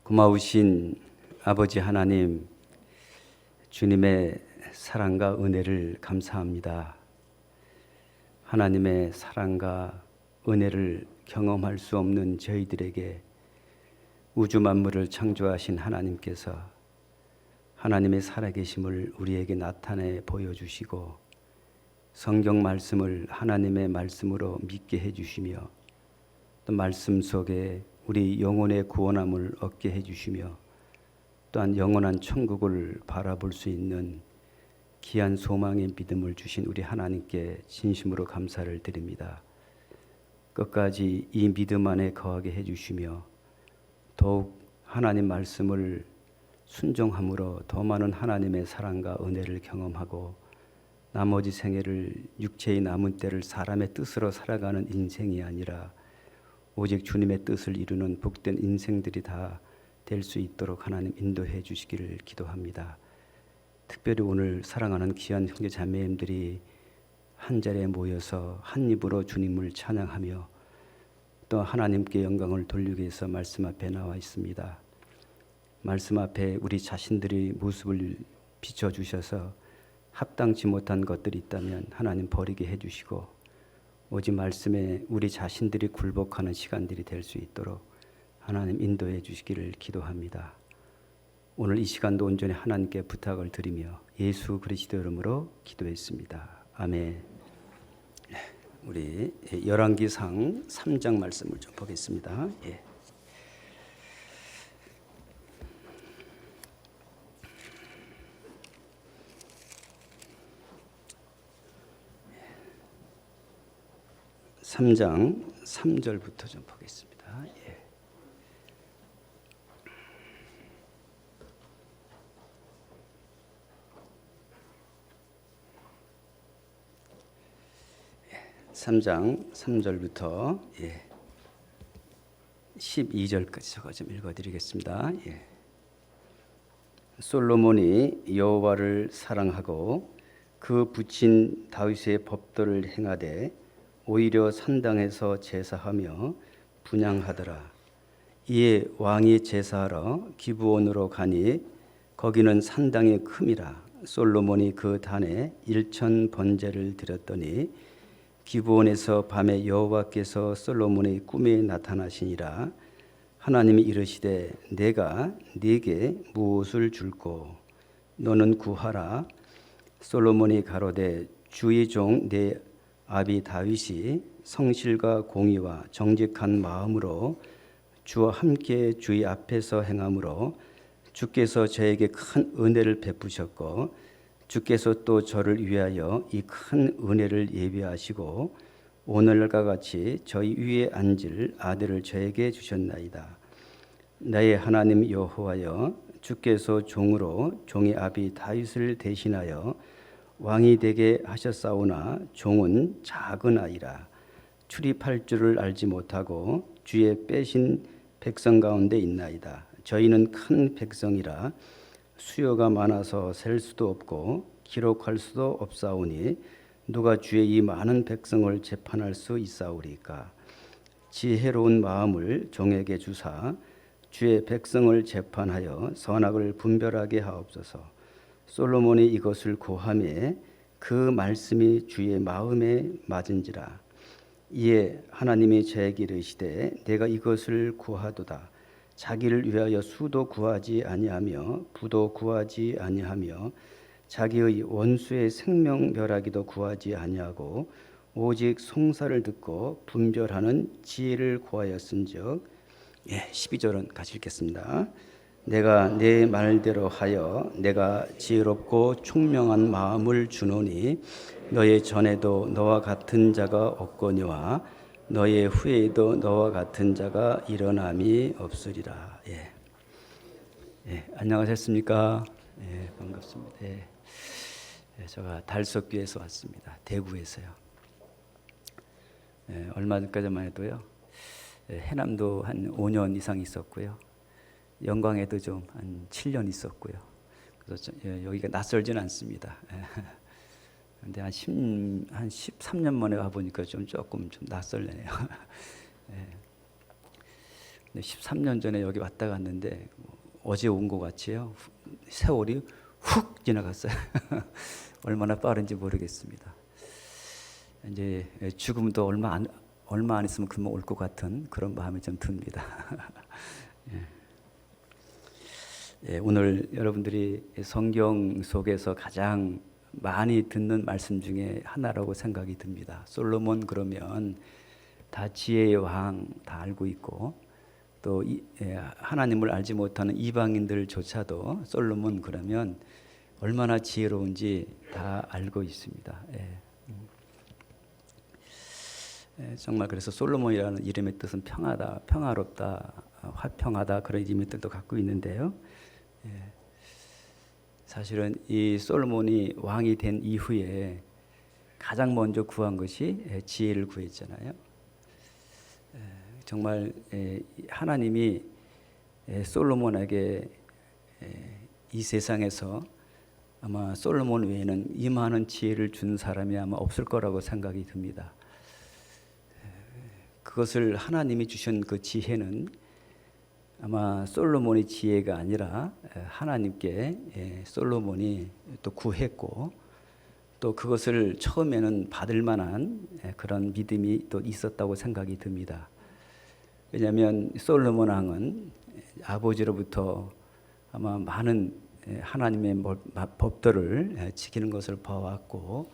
고마우신 아버지 하나님, 주님의 사랑과 은혜를 감사합니다. 하나님의 사랑과 은혜를 경험할 수 없는 저희들에게 우주 만물을 창조하신 하나님께서 하나님의 살아계심을 우리에게 나타내 보여주시고 성경 말씀을 하나님의 말씀으로 믿게 해주시며 또 말씀 속에 우리 영혼의 구원함을 얻게 해주시며 또한 영원한 천국을 바라볼 수 있는 귀한 소망의 믿음을 주신 우리 하나님께 진심으로 감사를 드립니다. 끝까지 이 믿음 안에 거하게 해주시며 더욱 하나님 말씀을 순종함으로 더 많은 하나님의 사랑과 은혜를 경험하고 나머지 생애를 육체의 남은 때를 사람의 뜻으로 살아가는 인생이 아니라 오직 주님의 뜻을 이루는 복된 인생들이 다 될 수 있도록 하나님 인도해 주시기를 기도합니다. 특별히 오늘 사랑하는 귀한 형제 자매님들이 한 자리에 모여서 한 입으로 주님을 찬양하며 또 하나님께 영광을 돌리기 위해서 말씀 앞에 나와 있습니다. 말씀 앞에 우리 자신들의 모습을 비춰주셔서 합당치 못한 것들이 있다면 하나님 버리게 해주시고 오직 말씀에 우리 자신들이 굴복하는 시간들이 될 수 있도록 하나님 인도해 주시기를 기도합니다. 오늘 이 시간도 온전히 하나님께 부탁을 드리며 예수 그리스도 이름으로 기도했습니다. 아멘. 우리 열왕기상 3장 말씀을 좀 보겠습니다. 예. 삼 장 3절부터 좀 보겠습니다. 예. 예. 3장 3절부터 12절까지 제가 좀 읽어드리겠습니다. 예. 솔로몬이 여호와를 사랑하고 그 부친 다윗의 법도를 행하되 오히려 산당에서 제사하며 분향하더라. 이에 왕이 제사하러 기브온으로 가니 거기는 산당의 큼이라. 솔로몬이 그 단에 1천 번제를 드렸더니 기브온에서 밤에 여호와께서 솔로몬의 꿈에 나타나시니라. 하나님이 이르시되 내가 네게 무엇을 줄꼬 너는 구하라. 솔로몬이 가로되 주의 종 내 아비 다윗이 성실과 공의와 정직한 마음으로 주와 함께 주의 앞에서 행함으로 주께서 저에게 큰 은혜를 베푸셨고 주께서 또 저를 위하여 이 큰 은혜를 예비하시고 오늘과 같이 저희 위에 앉을 아들을 저에게 주셨나이다. 나의 하나님 여호와여 주께서 종으로 종의 아비 다윗을 대신하여 왕이 되게 하셨사오나 종은 작은 아이라 출입할 줄을 알지 못하고 주의 빼신 백성 가운데 있나이다. 저희는 큰 백성이라 수요가 많아서 셀 수도 없고 기록할 수도 없사오니 누가 주의 이 많은 백성을 재판할 수 있사오리까. 지혜로운 마음을 종에게 주사 주의 백성을 재판하여 선악을 분별하게 하옵소서. 솔로몬이 이것을 고하매 그 말씀이 주의 마음에 맞은지라. 이에 하나님이 저에게 이르시되 내가 이것을 구하도다. 자기를 위하여 수도 구하지 아니하며 부도 구하지 아니하며 자기의 원수의 생명 멸하기도 구하지 아니하고 오직 송사를 듣고 분별하는 지혜를 구하였은즉 12절은 같이 읽겠습니다. 내가 내 말대로 하여 내가 지혜롭고 총명한 마음을 주노니 너의 전에도 너와 같은 자가 없거니와 너의 후에도 너와 같은 자가 일어남이 없으리라. 안녕하셨습니까? 반갑습니다. 제가 달석교에서 왔습니다. 대구에서요. 얼마 전까지만 해도요. 해남도 한 5년 이상 있었고요. 영광에도 좀 한 7년 있었고요. 그래서 여기가 낯설지는 않습니다. 근데 한 13년 만에 와보니까 조금 낯설네요. 13년 전에 여기 왔다 갔는데 어제 온 것 같지요. 세월이 훅 지나갔어요. 얼마나 빠른지 모르겠습니다. 이제 죽음도 얼마 안 있으면 금방 올 것 같은 그런 마음이 좀 듭니다. 오늘 여러분들이 성경 속에서 가장 많이 듣는 말씀 중에 하나라고 생각이 듭니다. 솔로몬 그러면 다 지혜의 왕 다 알고 있고, 또 하나님을 알지 못하는 이방인들조차도 솔로몬 그러면 얼마나 지혜로운지 다 알고 있습니다. 정말 그래서 솔로몬이라는 이름의 뜻은 평하다, 평화롭다, 화평하다, 그런 이름의 뜻도 갖고 있는데요. 사실은 이 솔로몬이 왕이 된 이후에 가장 먼저 구한 것이 지혜를 구했잖아요. 정말 하나님이 솔로몬에게 이 세상에서 아마 솔로몬 외에는 이 많은 지혜를 준 사람이 아마 없을 거라고 생각이 듭니다. 그것을 하나님이 주신 그 지혜는 아마 솔로몬의 지혜가 아니라 하나님께 솔로몬이 또 구했고, 또 그것을 처음에는 받을 만한 그런 믿음이 또 있었다고 생각이 듭니다. 왜냐하면 솔로몬 왕은 아버지로부터 아마 많은 하나님의 법도를 지키는 것을 봐왔고,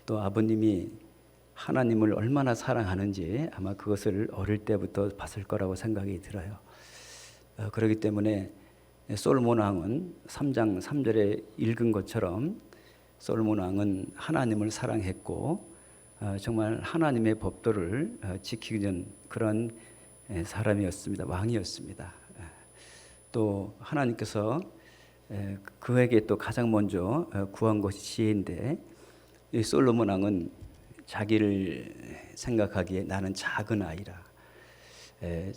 또 아버님이 하나님을 얼마나 사랑하는지 아마 그것을 어릴 때부터 봤을 거라고 생각이 들어요. 그렇기 때문에 솔로몬 왕은 3장 3절에 읽은 것처럼 솔로몬 왕은 하나님을 사랑했고, 정말 하나님의 법도를 지키는 그런 사람이었습니다. 왕이었습니다. 또 하나님께서 그에게 또 가장 먼저 구한 것이 지혜인데, 이 솔로몬 왕은 자기를 생각하기에 나는 작은 아이라,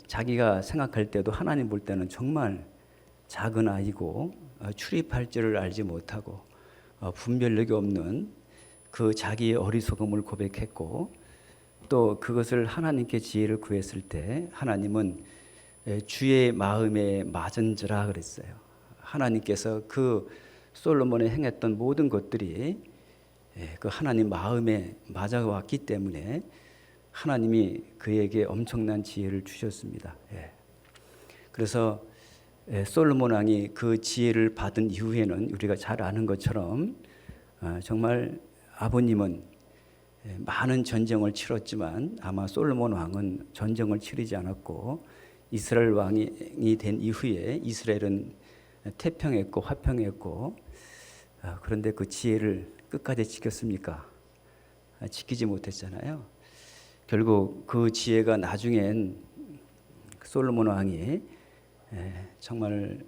자기가 생각할 때도 하나님 볼 때는 정말 작은 아이고 출입할 줄을 알지 못하고 분별력이 없는 그 자기의 어리석음을 고백했고, 또 그것을 하나님께 지혜를 구했을 때 하나님은 주의 마음에 맞은지라 그랬어요. 하나님께서 그 솔로몬이 행했던 모든 것들이 그 하나님 마음에 맞아왔기 때문에 하나님이 그에게 엄청난 지혜를 주셨습니다. 그래서 솔로몬 왕이 그 지혜를 받은 이후에는 우리가 잘 아는 것처럼 정말 아버님은 많은 전쟁을 치렀지만 아마 솔로몬 왕은 전쟁을 치르지 않았고, 이스라엘 왕이 된 이후에 이스라엘은 태평했고 화평했고, 그런데 그 지혜를 끝까지 지켰습니까? 지키지 못했잖아요. 결국 그 지혜가 나중엔 솔로몬 왕이 정말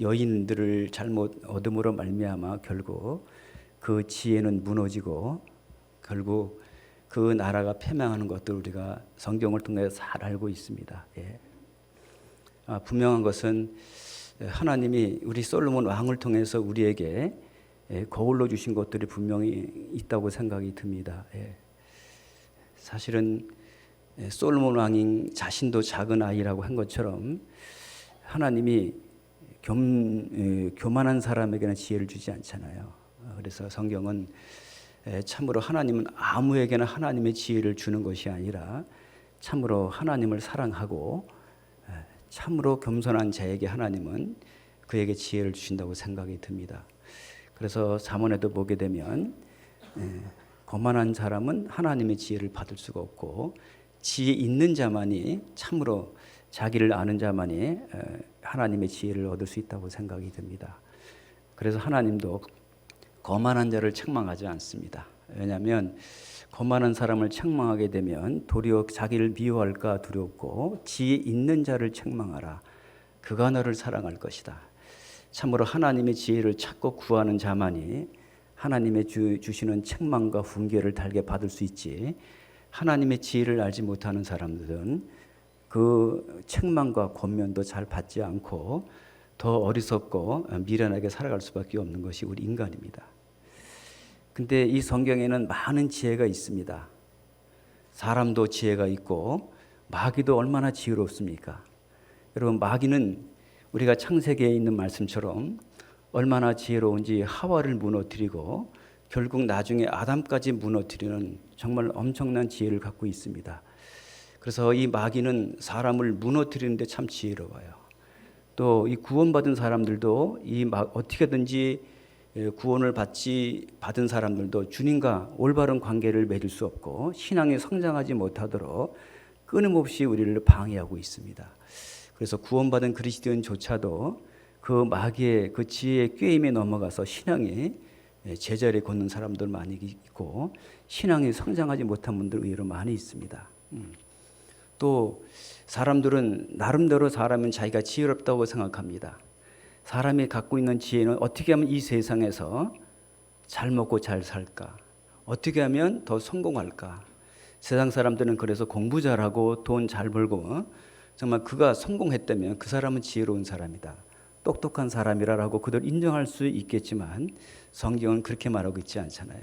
여인들을 잘못 얻음으로 말미암아 결국 그 지혜는 무너지고 결국 그 나라가 패망하는 것들 우리가 성경을 통해서 잘 알고 있습니다. 분명한 것은 하나님이 우리 솔로몬 왕을 통해서 우리에게 거울로 주신 것들이 분명히 있다고 생각이 듭니다. 사실은 솔로몬 왕인 자신도 작은 아이라고 한 것처럼 하나님이 교만한 사람에게는 지혜를 주지 않잖아요. 그래서 성경은 참으로 하나님은 아무에게나 하나님의 지혜를 주는 것이 아니라 참으로 하나님을 사랑하고 참으로 겸손한 자에게 하나님은 그에게 지혜를 주신다고 생각이 듭니다. 그래서 잠언에도 보게 되면 거만한 사람은 하나님의 지혜를 받을 수가 없고, 지혜 있는 자만이 참으로 자기를 아는 자만이 하나님의 지혜를 얻을 수 있다고 생각이 듭니다. 그래서 하나님도 거만한 자를 책망하지 않습니다. 왜냐하면 거만한 사람을 책망하게 되면 도리어 자기를 미워할까 두렵고, 지혜 있는 자를 책망하라, 그가 너를 사랑할 것이다. 참으로 하나님의 지혜를 찾고 구하는 자만이 하나님의 주시는 책망과 훈계를 달게 받을 수 있지, 하나님의 지혜를 알지 못하는 사람들은 그 책망과 권면도 잘 받지 않고 더 어리석고 미련하게 살아갈 수밖에 없는 것이 우리 인간입니다. 근데 이 성경에는 많은 지혜가 있습니다. 사람도 지혜가 있고 마귀도 얼마나 지혜롭습니까? 여러분, 마귀는 우리가 창세기에 있는 말씀처럼 얼마나 지혜로운지 하와를 무너뜨리고 결국 나중에 아담까지 무너뜨리는 정말 엄청난 지혜를 갖고 있습니다. 그래서 이 마귀는 사람을 무너뜨리는데 참 지혜로워요. 또 이 구원받은 사람들도 어떻게든지 구원을 받은 사람들도 주님과 올바른 관계를 맺을 수 없고 신앙이 성장하지 못하도록 끊임없이 우리를 방해하고 있습니다. 그래서 구원받은 그리스도인조차도 그 마귀의 그 지혜의 꾀임에 넘어가서 신앙이 제자리에 걷는 사람들 많이 있고 신앙이 성장하지 못한 분들 의외로 많이 있습니다. 또 사람들은 나름대로 사람은 자기가 지혜롭다고 생각합니다. 사람이 갖고 있는 지혜는 어떻게 하면 이 세상에서 잘 먹고 잘 살까? 어떻게 하면 더 성공할까? 세상 사람들은 그래서 공부 잘하고 돈 잘 벌고 정말 그가 성공했다면 그 사람은 지혜로운 사람이다, 똑똑한 사람이라고 그들 인정할 수 있겠지만 성경은 그렇게 말하고 있지 않잖아요.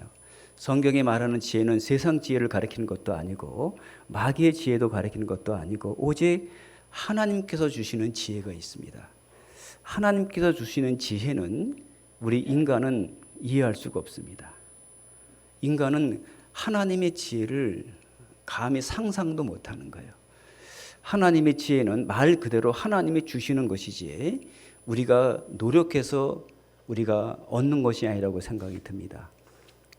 성경이 말하는 지혜는 세상 지혜를 가리키는 것도 아니고 마귀의 지혜도 가리키는 것도 아니고 오직 하나님께서 주시는 지혜가 있습니다. 하나님께서 주시는 지혜는 우리 인간은 이해할 수가 없습니다. 인간은 하나님의 지혜를 감히 상상도 못하는 거예요. 하나님의 지혜는 말 그대로 하나님이 주시는 것이지 우리가 노력해서 우리가 얻는 것이 아니라고 생각이 듭니다.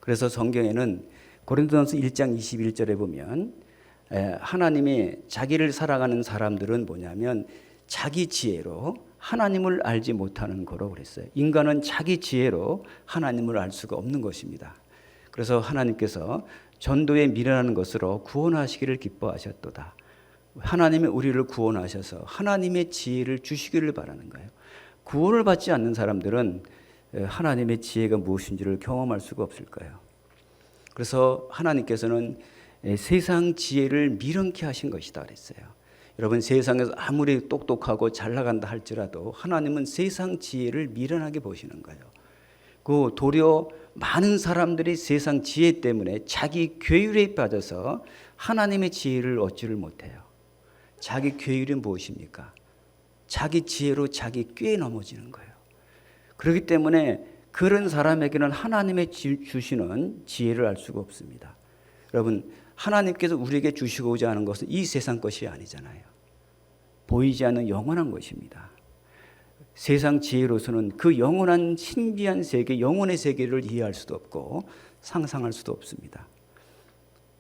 그래서 성경에는 고린도전서 1장 21절에 보면 하나님이 자기를 살아가는 사람들은 뭐냐면 자기 지혜로 하나님을 알지 못하는 거로 그랬어요. 인간은 자기 지혜로 하나님을 알 수가 없는 것입니다. 그래서 하나님께서 전도에 미련하는 것으로 구원하시기를 기뻐하셨도다. 하나님이 우리를 구원하셔서 하나님의 지혜를 주시기를 바라는 거예요. 구원을 받지 않는 사람들은 하나님의 지혜가 무엇인지를 경험할 수가 없을 거예요. 그래서 하나님께서는 세상 지혜를 미련케 하신 것이다 그랬어요. 여러분, 세상에서 아무리 똑똑하고 잘 나간다 할지라도 하나님은 세상 지혜를 미련하게 보시는 거예요. 그 도리어 많은 사람들이 세상 지혜 때문에 자기 괴율에 빠져서 하나님의 지혜를 얻지를 못해요. 자기 괴율이 무엇입니까? 자기 지혜로 자기 꾀에 넘어지는 거예요. 그렇기 때문에 그런 사람에게는 하나님의 주시는 지혜를 알 수가 없습니다. 여러분, 하나님께서 우리에게 주시고자 하는 것은 이 세상 것이 아니잖아요. 보이지 않는 영원한 것입니다. 세상 지혜로서는 그 영원한 신비한 세계, 영혼의 세계를 이해할 수도 없고 상상할 수도 없습니다.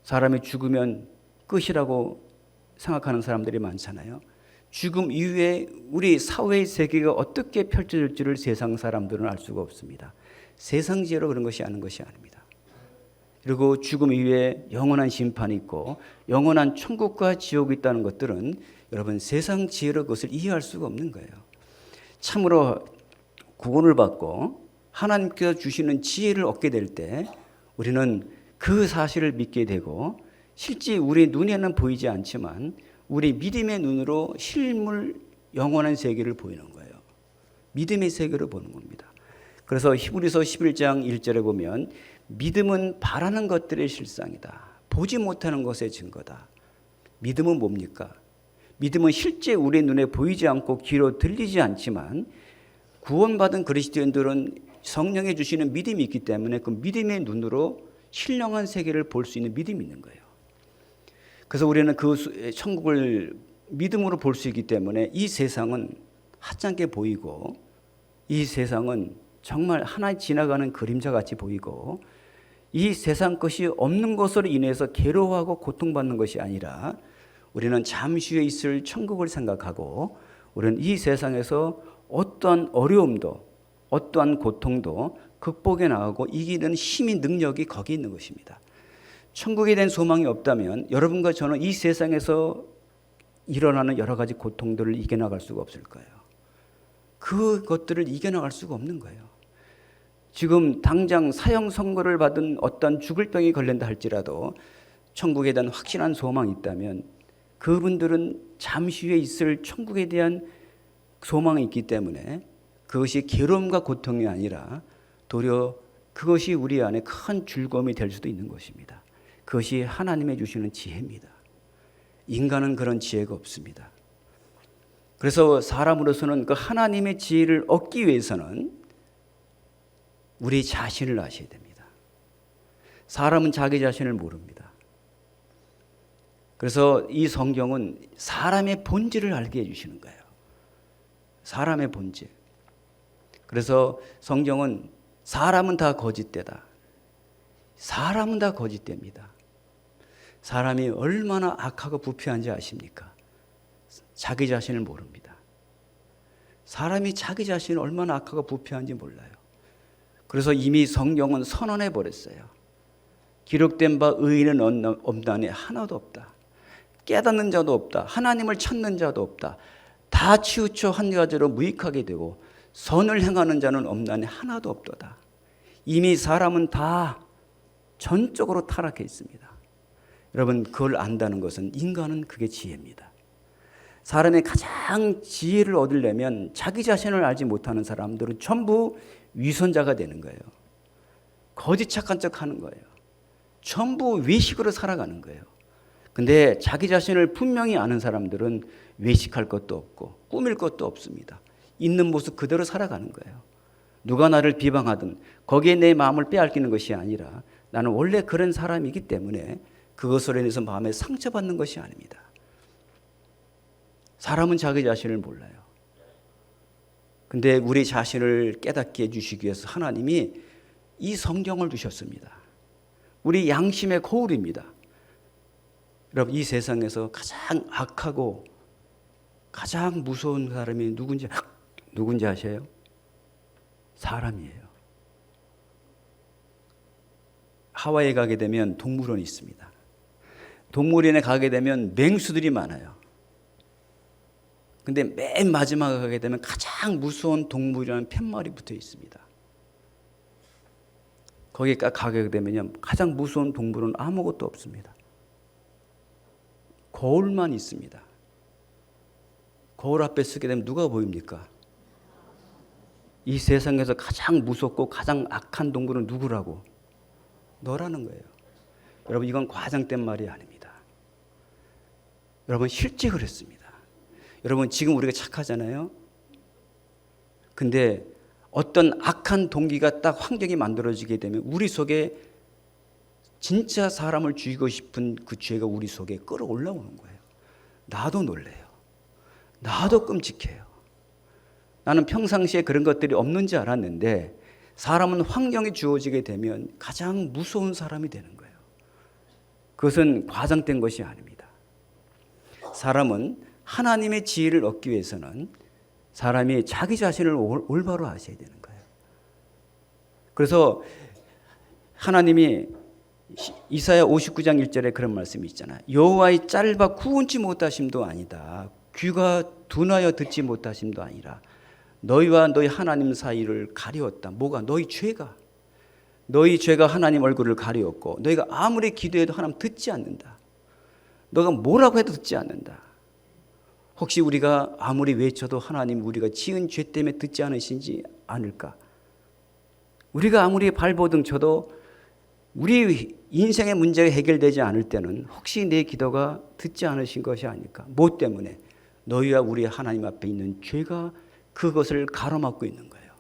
사람이 죽으면 끝이라고 생각하는 사람들이 많잖아요. 죽음 이후에 우리 사회의 세계가 어떻게 펼쳐질지를 세상 사람들은 알 수가 없습니다. 세상 지혜로 그런 것이 아닌 것이 아닙니다. 그리고 죽음 이후에 영원한 심판이 있고 영원한 천국과 지옥이 있다는 것들은 여러분 세상 지혜로 그것을 이해할 수가 없는 거예요. 참으로 구원을 받고 하나님께서 주시는 지혜를 얻게 될 때 우리는 그 사실을 믿게 되고 실제 우리 눈에는 보이지 않지만 우리 믿음의 눈으로 실물 영원한 세계를 보이는 거예요. 믿음의 세계를 보는 겁니다. 그래서 히브리서 11장 1절에 보면 믿음은 바라는 것들의 실상이다. 보지 못하는 것의 증거다. 믿음은 뭡니까? 믿음은 실제 우리 눈에 보이지 않고 귀로 들리지 않지만 구원받은 그리스도인들은 성령이 주시는 믿음이 있기 때문에 그 믿음의 눈으로 신령한 세계를 볼 수 있는 믿음이 있는 거예요. 그래서 우리는 그 천국을 믿음으로 볼 수 있기 때문에 이 세상은 하찮게 보이고 이 세상은 정말 하나 지나가는 그림자 같이 보이고 이 세상 것이 없는 것으로 인해서 괴로워하고 고통받는 것이 아니라 우리는 잠시 후에 있을 천국을 생각하고 우리는 이 세상에서 어떠한 어려움도 어떠한 고통도 극복해 나가고 이기는 힘이 능력이 거기 있는 것입니다. 천국에 대한 소망이 없다면 여러분과 저는 이 세상에서 일어나는 여러 가지 고통들을 이겨나갈 수가 없을 거예요. 그것들을 이겨나갈 수가 없는 거예요. 지금 당장 사형 선고를 받은 어떤 죽을 병이 걸린다 할지라도 천국에 대한 확실한 소망이 있다면 그분들은 잠시 후에 있을 천국에 대한 소망이 있기 때문에 그것이 괴로움과 고통이 아니라 도리어 그것이 우리 안에 큰 즐거움이 될 수도 있는 것입니다. 그것이 하나님의 주시는 지혜입니다. 인간은 그런 지혜가 없습니다. 그래서 사람으로서는 그 하나님의 지혜를 얻기 위해서는 우리 자신을 아셔야 됩니다. 사람은 자기 자신을 모릅니다. 그래서 이 성경은 사람의 본질을 알게 해주시는 거예요. 사람의 본질. 그래서 성경은 사람은 다 거짓되다. 사람은 다 거짓됩니다. 사람이 얼마나 악하고 부패한지 아십니까? 자기 자신을 모릅니다. 사람이 자기 자신이 얼마나 악하고 부패한지 몰라요. 그래서 이미 성경은 선언해 버렸어요. 기록된 바 의인은 없나니 하나도 없다. 깨닫는 자도 없다. 하나님을 찾는 자도 없다. 다 치우쳐 한 가지로 무익하게 되고 선을 행하는 자는 없나니 하나도 없도다. 이미 사람은 다 전적으로 타락해 있습니다. 여러분, 그걸 안다는 것은 인간은 그게 지혜입니다. 사람의 가장 지혜를 얻으려면 자기 자신을 알지 못하는 사람들은 전부 위선자가 되는 거예요. 거짓 착한 척 하는 거예요. 전부 외식으로 살아가는 거예요. 근데 자기 자신을 분명히 아는 사람들은 외식할 것도 없고 꾸밀 것도 없습니다. 있는 모습 그대로 살아가는 거예요. 누가 나를 비방하든 거기에 내 마음을 빼앗기는 것이 아니라 나는 원래 그런 사람이기 때문에 그것으로 인해서 마음에 상처받는 것이 아닙니다. 사람은 자기 자신을 몰라요. 근데 우리 자신을 깨닫게 해주시기 위해서 하나님이 이 성경을 주셨습니다. 우리 양심의 거울입니다. 여러분, 이 세상에서 가장 악하고 가장 무서운 사람이 누군지 아세요? 사람이에요. 하와이에 가게 되면 동물원이 있습니다. 동물원에 가게 되면 맹수들이 많아요. 근데 맨 마지막에 가게 되면 가장 무서운 동물이라는 팻말이 붙어 있습니다. 거기에 가게 되면요, 가장 무서운 동물은 아무것도 없습니다. 거울만 있습니다. 거울 앞에 서게 되면 누가 보입니까? 이 세상에서 가장 무섭고 가장 악한 동물은 누구라고? 너라는 거예요. 여러분, 이건 과장된 말이 아닙니다. 여러분, 실제 그랬습니다. 여러분, 지금 우리가 착하잖아요. 근데 어떤 악한 동기가 딱 환경이 만들어지게 되면 우리 속에 진짜 사람을 죽이고 싶은 그 죄가 우리 속에 끌어올라오는 거예요. 나도 놀래요. 나도 끔찍해요. 나는 평상시에 그런 것들이 없는지 알았는데 사람은 환경이 주어지게 되면 가장 무서운 사람이 되는 거예요. 그것은 과장된 것이 아닙니다. 사람은 하나님의 지혜를 얻기 위해서는 사람이 자기 자신을 올바로 아셔야 되는 거예요. 그래서 하나님이 이사야 59장 1절에 그런 말씀이 있잖아요. 여호와의 짧아 구원치 못하심도 아니다. 귀가 둔하여 듣지 못하심도 아니라 너희와 너희 하나님 사이를 가리웠다. 뭐가? 너희 죄가 하나님 얼굴을 가리웠고 너희가 아무리 기도해도 하나님 듣지 않는다. 너가 뭐라고 해도 듣지 않는다. 혹시 우리가 아무리 외쳐도 하나님 우리가 지은 죄 때문에 듣지 않으신지 않을까? 우리가 아무리 발버둥 쳐도 우리 인생의 문제가 해결되지 않을 때는 혹시 내 기도가 듣지 않으신 것이 아닐까? 뭐 때문에? 너희와 우리 하나님 앞에 있는 죄가 그것을 가로막고 있는 거예요.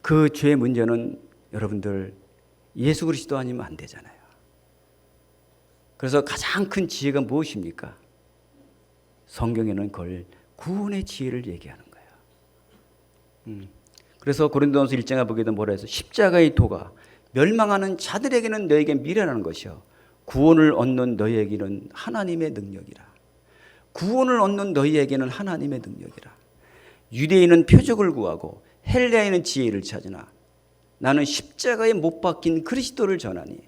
그 죄의 문제는 여러분들 예수 그리스도 아니면 안 되잖아요. 그래서 가장 큰 지혜가 무엇입니까? 성경에는 그걸 구원의 지혜를 얘기하는 거예요. 그래서 고린도전서 1장에 보게 되면 뭐라 해서 십자가의 도가 멸망하는 자들에게는 너에게 미련한 것이요 구원을 얻는 너희에게는 하나님의 능력이라. 구원을 얻는 너희에게는 하나님의 능력이라. 유대인은 표적을 구하고 헬라인은 지혜를 찾으나 나는 십자가에 못 박힌 그리스도를 전하니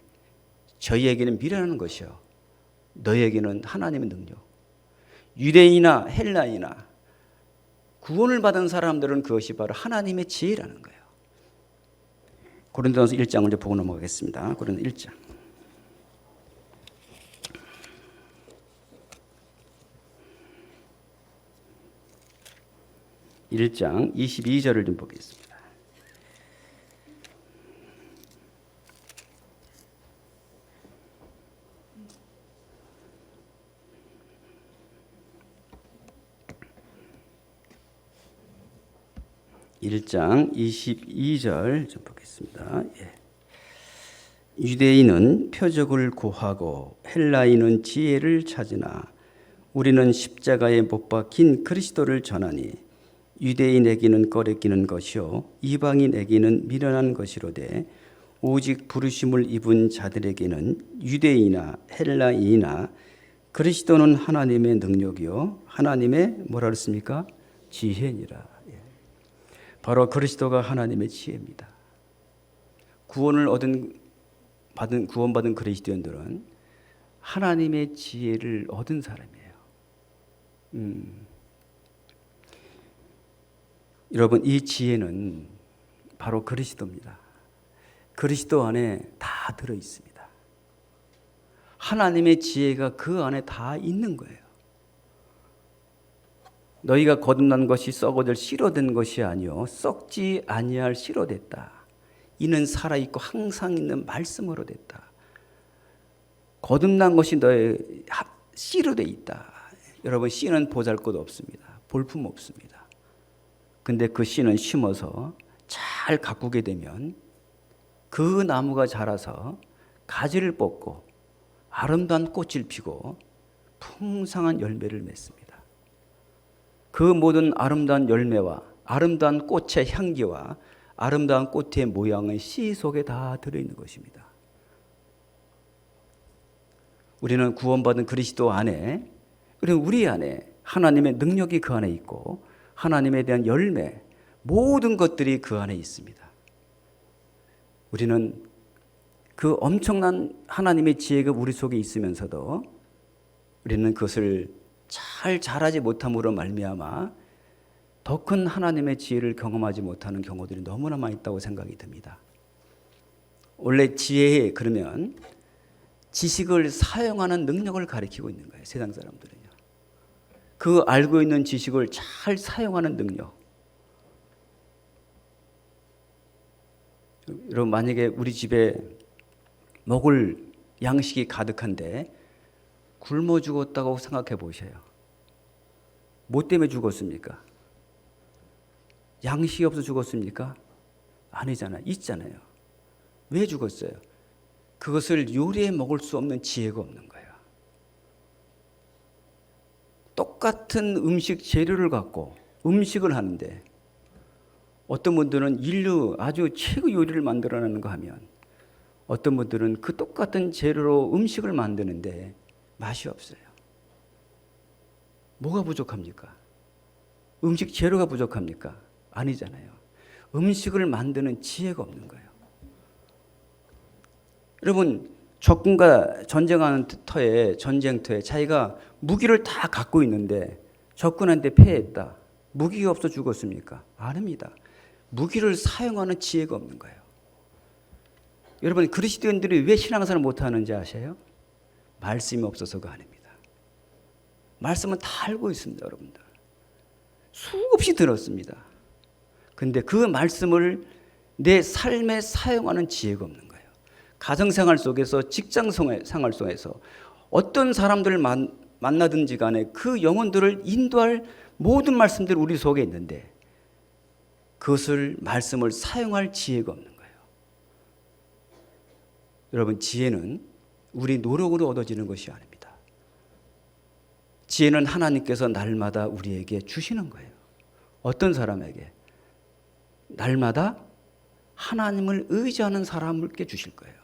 저희에게는 미련한 것이요 너희에게는 하나님의 능력. 유대인이나 헬라인이나 구원을 받은 사람들은 그것이 바로 하나님의 지혜라는 거예요. 고린도전서 1장을 이제 보고 넘어가겠습니다. 고린도 1장. 1장 22절을 좀 보겠습니다. 1장 22절 좀 보겠습니다. 예. 유대인은 표적을 구하고 헬라인은 지혜를 찾으나 우리는 십자가에 못 박힌 그리스도를 전하니 유대인에게는 꺼리끼는 것이요 이방인에게는 미련한 것이로되 오직 부르심을 입은 자들에게는 유대인이나 헬라인이나 그리스도는 하나님의 능력이요 하나님의 뭐라 그랬습니까? 지혜니라. 바로 그리스도가 하나님의 지혜입니다. 구원받은 그리스도인들은 하나님의 지혜를 얻은 사람이에요. 여러분, 이 지혜는 바로 그리스도입니다. 그리스도 안에 다 들어 있습니다. 하나님의 지혜가 그 안에 다 있는 거예요. 너희가 거듭난 것이 썩어질 씨로 된 것이 아니요 썩지 아니할 씨로 됐다. 이는 살아있고 항상 있는 말씀으로 됐다. 거듭난 것이 너의 씨로 돼 있다. 여러분, 씨는 보잘것 없습니다. 볼품 없습니다. 근데 그 씨는 심어서 잘 가꾸게 되면 그 나무가 자라서 가지를 뻗고 아름다운 꽃을 피고 풍성한 열매를 맺습니다. 그 모든 아름다운 열매와 아름다운 꽃의 향기와 아름다운 꽃의 모양은 씨 속에 다 들어있는 것입니다. 우리는 구원받은 그리스도 안에, 우리 안에 하나님의 능력이 그 안에 있고 하나님에 대한 열매, 모든 것들이 그 안에 있습니다. 우리는 그 엄청난 하나님의 지혜가 우리 속에 있으면서도 우리는 그것을 잘 자라지 못함으로 말미암아 더 큰 하나님의 지혜를 경험하지 못하는 경우들이 너무나 많이 있다고 생각이 듭니다. 원래 지혜에 그러면 지식을 사용하는 능력을 가리키고 있는 거예요. 세상 사람들은요. 그 알고 있는 지식을 잘 사용하는 능력. 여러분, 만약에 우리 집에 먹을 양식이 가득한데 굶어 죽었다고 생각해 보셔요. 뭐 때문에 죽었습니까? 양식이 없어 죽었습니까? 아니잖아요. 있잖아요. 왜 죽었어요? 그것을 요리해 먹을 수 없는 지혜가 없는 거예요. 똑같은 음식 재료를 갖고 음식을 하는데 어떤 분들은 인류 아주 최고 요리를 만들어내는가 하면 어떤 분들은 그 똑같은 재료로 음식을 만드는데 맛이 없어요. 뭐가 부족합니까? 음식 재료가 부족합니까? 아니잖아요. 음식을 만드는 지혜가 없는 거예요. 여러분, 적군과 전쟁하는 전쟁터에 자기가 무기를 다 갖고 있는데 적군한테 패했다. 무기가 없어 죽었습니까? 아닙니다. 무기를 사용하는 지혜가 없는 거예요. 여러분, 그리스도인들이 왜 신앙생활을 못하는지 아세요? 말씀이 없어서가 아닙니다. 말씀은 다 알고 있습니다, 여러분들. 수없이 들었습니다. 근데 그 말씀을 내 삶에 사용하는 지혜가 없는 거예요. 가정생활 속에서, 직장생활 속에서 어떤 사람들을 만나든지 간에 그 영혼들을 인도할 모든 말씀들이 우리 속에 있는데 그것을 말씀을 사용할 지혜가 없는 거예요. 여러분, 지혜는 우리 노력으로 얻어지는 것이 아닙니다. 지혜는 하나님께서 날마다 우리에게 주시는 거예요. 어떤 사람에게? 날마다 하나님을 의지하는 사람에게 주실 거예요.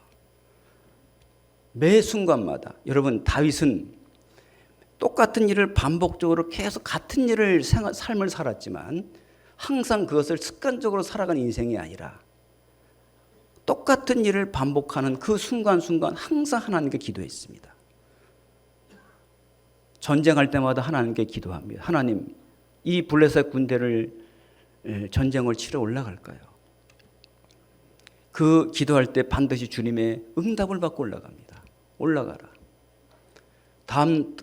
매 순간마다. 여러분, 다윗은 똑같은 일을 반복적으로 계속 같은 일을 삶을 살았지만 항상 그것을 습관적으로 살아가는 인생이 아니라 똑같은 일을 반복하는 그 순간순간 항상 하나님께 기도했습니다. 전쟁할 때마다 하나님께 기도합니다. 하나님, 이 블레셋 군대를 전쟁을 치러 올라갈까요? 그 기도할 때 반드시 주님의 응답을 받고 올라갑니다. 올라가라.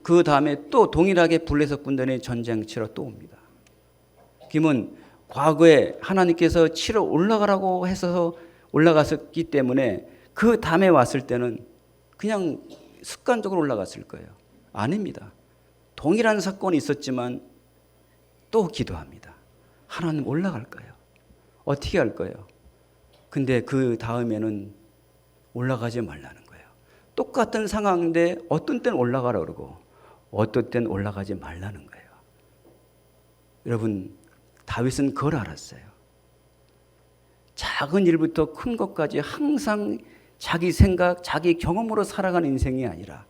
그 다음에 또 동일하게 블레셋 군대의 전쟁 치러 또 옵니다. 그러면 과거에 하나님께서 치러 올라가라고 해서 올라갔었기 때문에 그 다음에 왔을 때는 그냥 습관적으로 올라갔을 거예요. 아닙니다. 동일한 사건이 있었지만 또 기도합니다. 하나님 올라갈까요? 어떻게 할 거예요? 근데 그 다음에는 올라가지 말라는 거예요. 똑같은 상황인데 어떤 때는 올라가라 그러고 어떤 때는 올라가지 말라는 거예요. 여러분, 다윗은 그걸 알았어요. 작은 일부터 큰 것까지 항상 자기 생각, 자기 경험으로 살아가는 인생이 아니라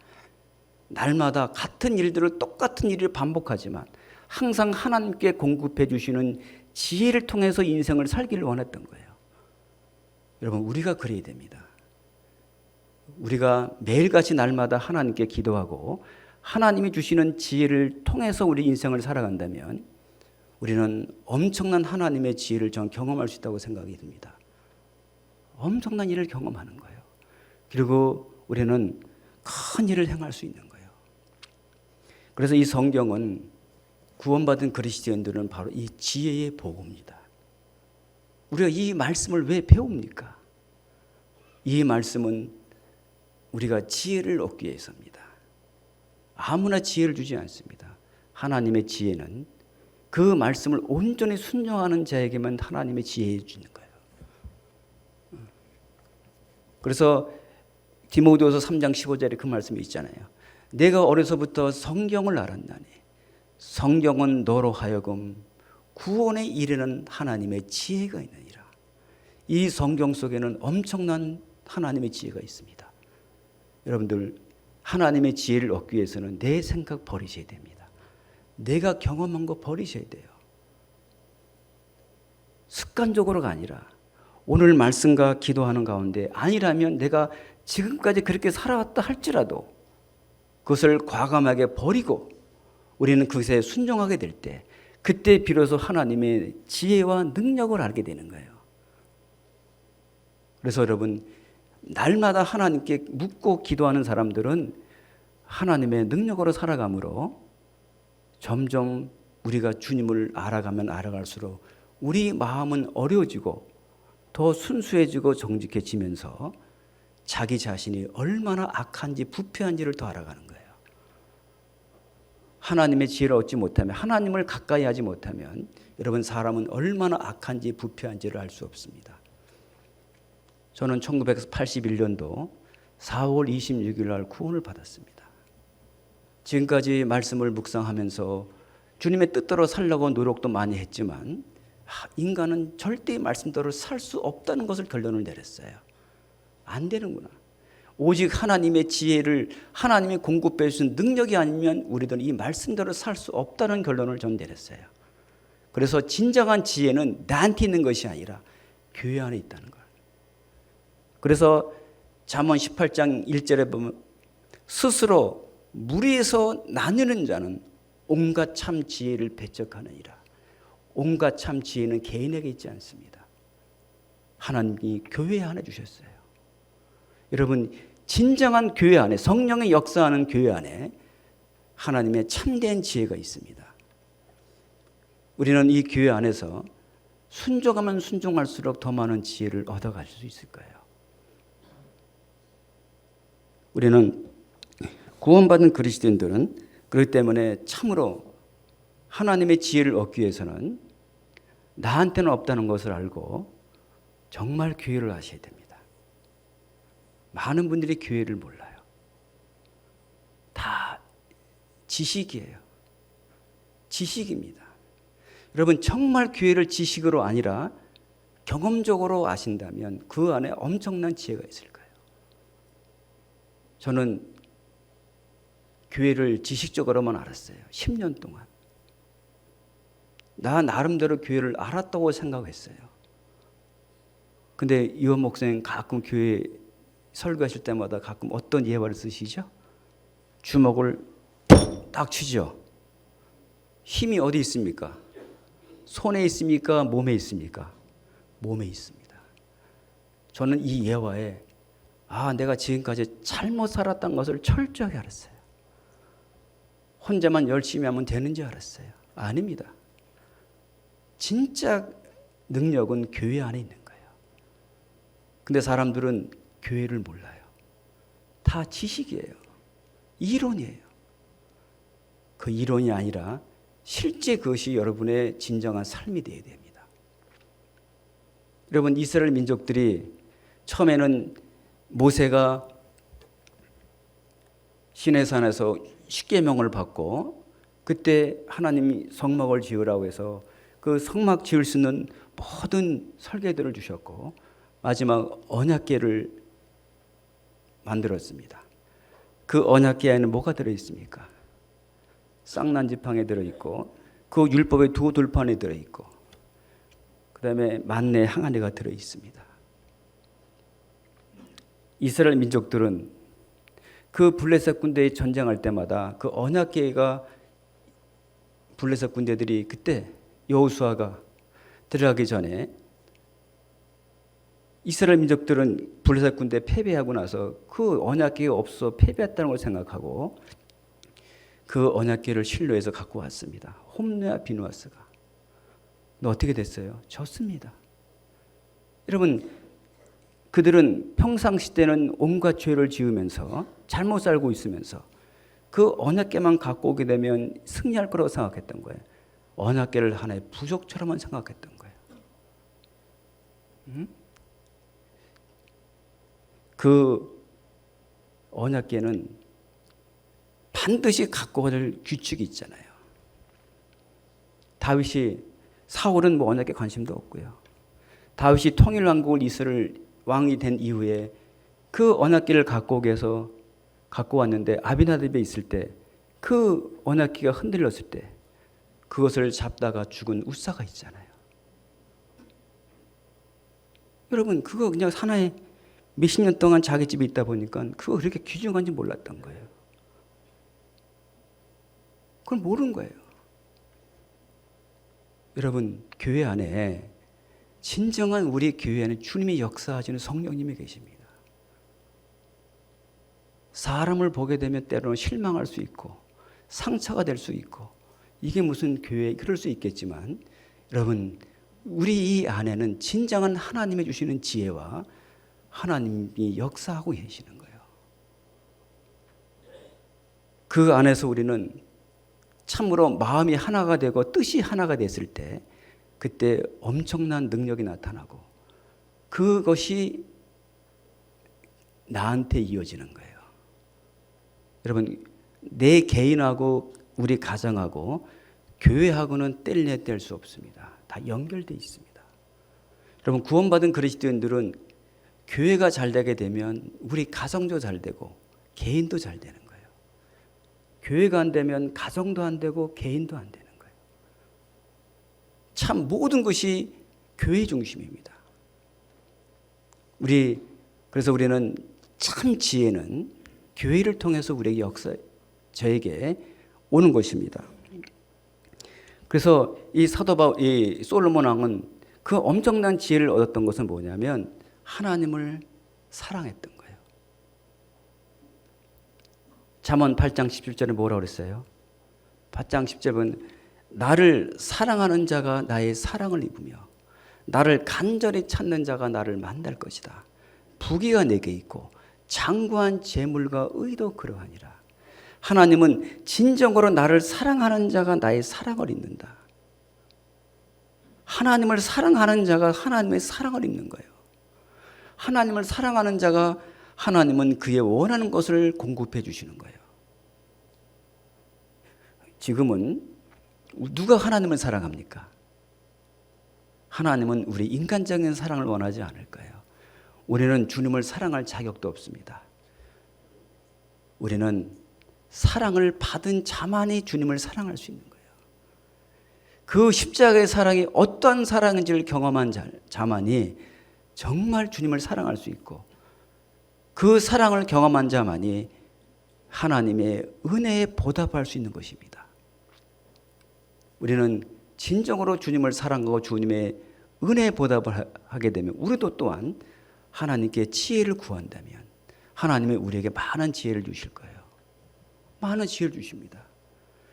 날마다 같은 일들을 똑같은 일을 반복하지만 항상 하나님께 공급해 주시는 지혜를 통해서 인생을 살기를 원했던 거예요. 여러분, 우리가 그래야 됩니다. 우리가 매일같이 날마다 하나님께 기도하고 하나님이 주시는 지혜를 통해서 우리 인생을 살아간다면 우리는 엄청난 하나님의 지혜를 전 경험할 수 있다고 생각이 듭니다. 엄청난 일을 경험하는 거예요. 그리고 우리는 큰 일을 행할 수 있는 거예요. 그래서 이 성경은 구원받은 그리스도인들은 바로 이 지혜의 보고입니다. 우리가 이 말씀을 왜 배웁니까? 이 말씀은 우리가 지혜를 얻기 위해서입니다. 아무나 지혜를 주지 않습니다. 하나님의 지혜는 그 말씀을 온전히 순종하는 자에게만 하나님의 지혜를 주는 거예요. 그래서 디모데후서 3장 15절에 그 말씀이 있잖아요. 내가 어려서부터 성경을 알았나니 성경은 너로 하여금 구원에 이르는 하나님의 지혜가 있느니라. 이 성경 속에는 엄청난 하나님의 지혜가 있습니다. 여러분들, 하나님의 지혜를 얻기 위해서는 내 생각 버리셔야 됩니다. 내가 경험한 거 버리셔야 돼요. 습관적으로가 아니라 오늘 말씀과 기도하는 가운데 아니라면 내가 지금까지 그렇게 살아왔다 할지라도 그것을 과감하게 버리고 우리는 그것에 순종하게 될 때 그때 비로소 하나님의 지혜와 능력을 알게 되는 거예요. 그래서 여러분, 날마다 하나님께 묻고 기도하는 사람들은 하나님의 능력으로 살아가므로 점점 우리가 주님을 알아가면 알아갈수록 우리 마음은 어려워지고 더 순수해지고 정직해지면서 자기 자신이 얼마나 악한지 부패한지를 더 알아가는 거예요. 하나님의 지혜를 얻지 못하면, 하나님을 가까이 하지 못하면 여러분, 사람은 얼마나 악한지 부패한지를 알 수 없습니다. 저는 1981년도 4월 26일 날 구원을 받았습니다. 지금까지 말씀을 묵상하면서 주님의 뜻대로 살려고 노력도 많이 했지만 인간은 절대 말씀대로 살 수 없다는 것을 결론을 내렸어요. 안 되는구나. 오직 하나님의 지혜를 하나님이 공급해 주신 능력이 아니면 우리들은 이 말씀대로 살 수 없다는 결론을 전 내렸어요. 그래서 진정한 지혜는 나한테 있는 것이 아니라 교회 안에 있다는 거예요. 그래서 잠언 18장 1절에 보면 스스로 무리에서 나누는 자는 온갖 참 지혜를 배척하느니라. 온갖 참 지혜는 개인에게 있지 않습니다. 하나님이 교회 안에 주셨어요. 여러분, 진정한 교회 안에, 성령의 역사하는 교회 안에 하나님의 참된 지혜가 있습니다. 우리는 이 교회 안에서 순종하면 순종할수록 더 많은 지혜를 얻어갈 수 있을 거예요. 우리는 구원받은 그리스도인들은 그렇기 때문에 참으로 하나님의 지혜를 얻기 위해서는 나한테는 없다는 것을 알고 정말 교회를 하셔야 됩니다. 많은 분들이 교회를 몰라요. 다 지식이에요. 지식입니다. 여러분, 정말 교회를 지식으로 아니라 경험적으로 아신다면 그 안에 엄청난 지혜가 있을 거예요. 저는 교회를 지식적으로만 알았어요. 10년 동안. 나 나름대로 교회를 알았다고 생각했어요. 근데 이원 목사님 가끔 교회 설교하실 때마다 가끔 어떤 예화를 쓰시죠? 주먹을 딱 치죠. 힘이 어디 있습니까? 손에 있습니까? 몸에 있습니까? 몸에 있습니다. 저는 이 예화에 내가 지금까지 잘못 살았던 것을 철저하게 알았어요. 혼자만 열심히 하면 되는 줄 알았어요. 아닙니다. 진짜 능력은 교회 안에 있는 거예요. 근데 사람들은 교회를 몰라요. 다 지식이에요. 이론이에요. 그 이론이 아니라 실제 그것이 여러분의 진정한 삶이 되어야 됩니다. 여러분, 이스라엘 민족들이 처음에는 모세가 시내산에서 십계명을 받고 그때 하나님이 성막을 지으라고 해서 그 성막 지을 수 있는 모든 설계들을 주셨고 마지막 언약궤를 만들었습니다. 그 언약궤 안에는 뭐가 들어있습니까? 쌍난지팡이 들어있고 그 율법의 두 돌판에 들어있고 그 다음에 만내 항아리가 들어있습니다. 이스라엘 민족들은 그 블레셋 군대에 전쟁할 때마다 그 언약궤가 블레셋 군대들이 그때 여호수아가 들어가기 전에 이스라엘 민족들은 블레셋 군대 패배하고 나서 그 언약궤가 없어 패배했다는 걸 생각하고 그 언약궤를 실로에서 갖고 왔습니다. 홈느와 비누아스가. 근데 어떻게 됐어요? 졌습니다. 여러분, 그들은 평상시 때는 온갖 죄를 지으면서 잘못 살고 있으면서 그 언약궤만 갖고 오게 되면 승리할 거라고 생각했던 거예요. 언약궤를 하나의 부족처럼만 생각했던 거예요. 그 언약궤는 반드시 갖고 갈 규칙이 있잖아요. 사울은 뭐 언약궤 관심도 없고요. 다윗이 통일왕국을 이스라엘 왕이 된 이후에 그 언약궤를 갖고 왔는데 아비나답에 있을 때 그 언약궤가 흔들렸을 때 그것을 잡다가 죽은 우사가 있잖아요. 여러분, 그거 그냥 하나의 몇십 년 동안 자기 집에 있다 보니까 그거 그렇게 귀중한지 몰랐던 거예요. 그걸 모르는 거예요. 여러분, 교회 안에 진정한 우리 교회에는 주님이 역사하시는 성령님이 계십니다. 사람을 보게 되면 때로는 실망할 수 있고 상처가 될 수 있고 이게 무슨 교회 그럴 수 있겠지만 여러분, 우리 이 안에는 진정한 하나님이 주시는 지혜와 하나님이 역사하고 계시는 거예요. 그 안에서 우리는 참으로 마음이 하나가 되고 뜻이 하나가 됐을 때 그때 엄청난 능력이 나타나고 그것이 나한테 이어지는 거예요. 여러분, 내 개인하고 우리 가정하고 교회하고는 뗄래야 수 없습니다. 다 연결되어 있습니다. 여러분, 구원받은 그리스도인들은 교회가 잘 되게 되면 우리 가정도 잘 되고 개인도 잘 되는 거예요. 교회가 안 되면 가정도 안 되고 개인도 안 되는 거예요. 참 모든 것이 교회 중심입니다. 그래서 우리는 참 지혜는 교회를 통해서 우리에게 저에게 오는 것입니다. 그래서 이 솔로몬 왕은 그 엄청난 지혜를 얻었던 것은 뭐냐면 하나님을 사랑했던 거예요. 잠언 8장 17절에 뭐라고 그랬어요? 8장 10절은 나를 사랑하는 자가 나의 사랑을 입으며 나를 간절히 찾는 자가 나를 만날 것이다. 부귀가 내게 있고 장구한 재물과 의도 그러하니라. 하나님은 진정으로 나를 사랑하는 자가 나의 사랑을 입는다. 하나님을 사랑하는 자가 하나님의 사랑을 입는 거예요. 하나님을 사랑하는 자가 하나님은 그의 원하는 것을 공급해 주시는 거예요. 지금은 누가 하나님을 사랑합니까? 하나님은 우리 인간적인 사랑을 원하지 않을 거예요. 우리는 주님을 사랑할 자격도 없습니다. 우리는 사랑을 받은 자만이 주님을 사랑할 수 있는 거예요. 그 십자가의 사랑이 어떤 사랑인지를 경험한 자만이 정말 주님을 사랑할 수 있고 그 사랑을 경험한 자만이 하나님의 은혜에 보답할 수 있는 것입니다. 우리는 진정으로 주님을 사랑하고 주님의 은혜에 보답을 하게 되면 우리도 또한 하나님께 지혜를 구한다면 하나님이 우리에게 많은 지혜를 주실 거예요. 많은 지혜를 주십니다.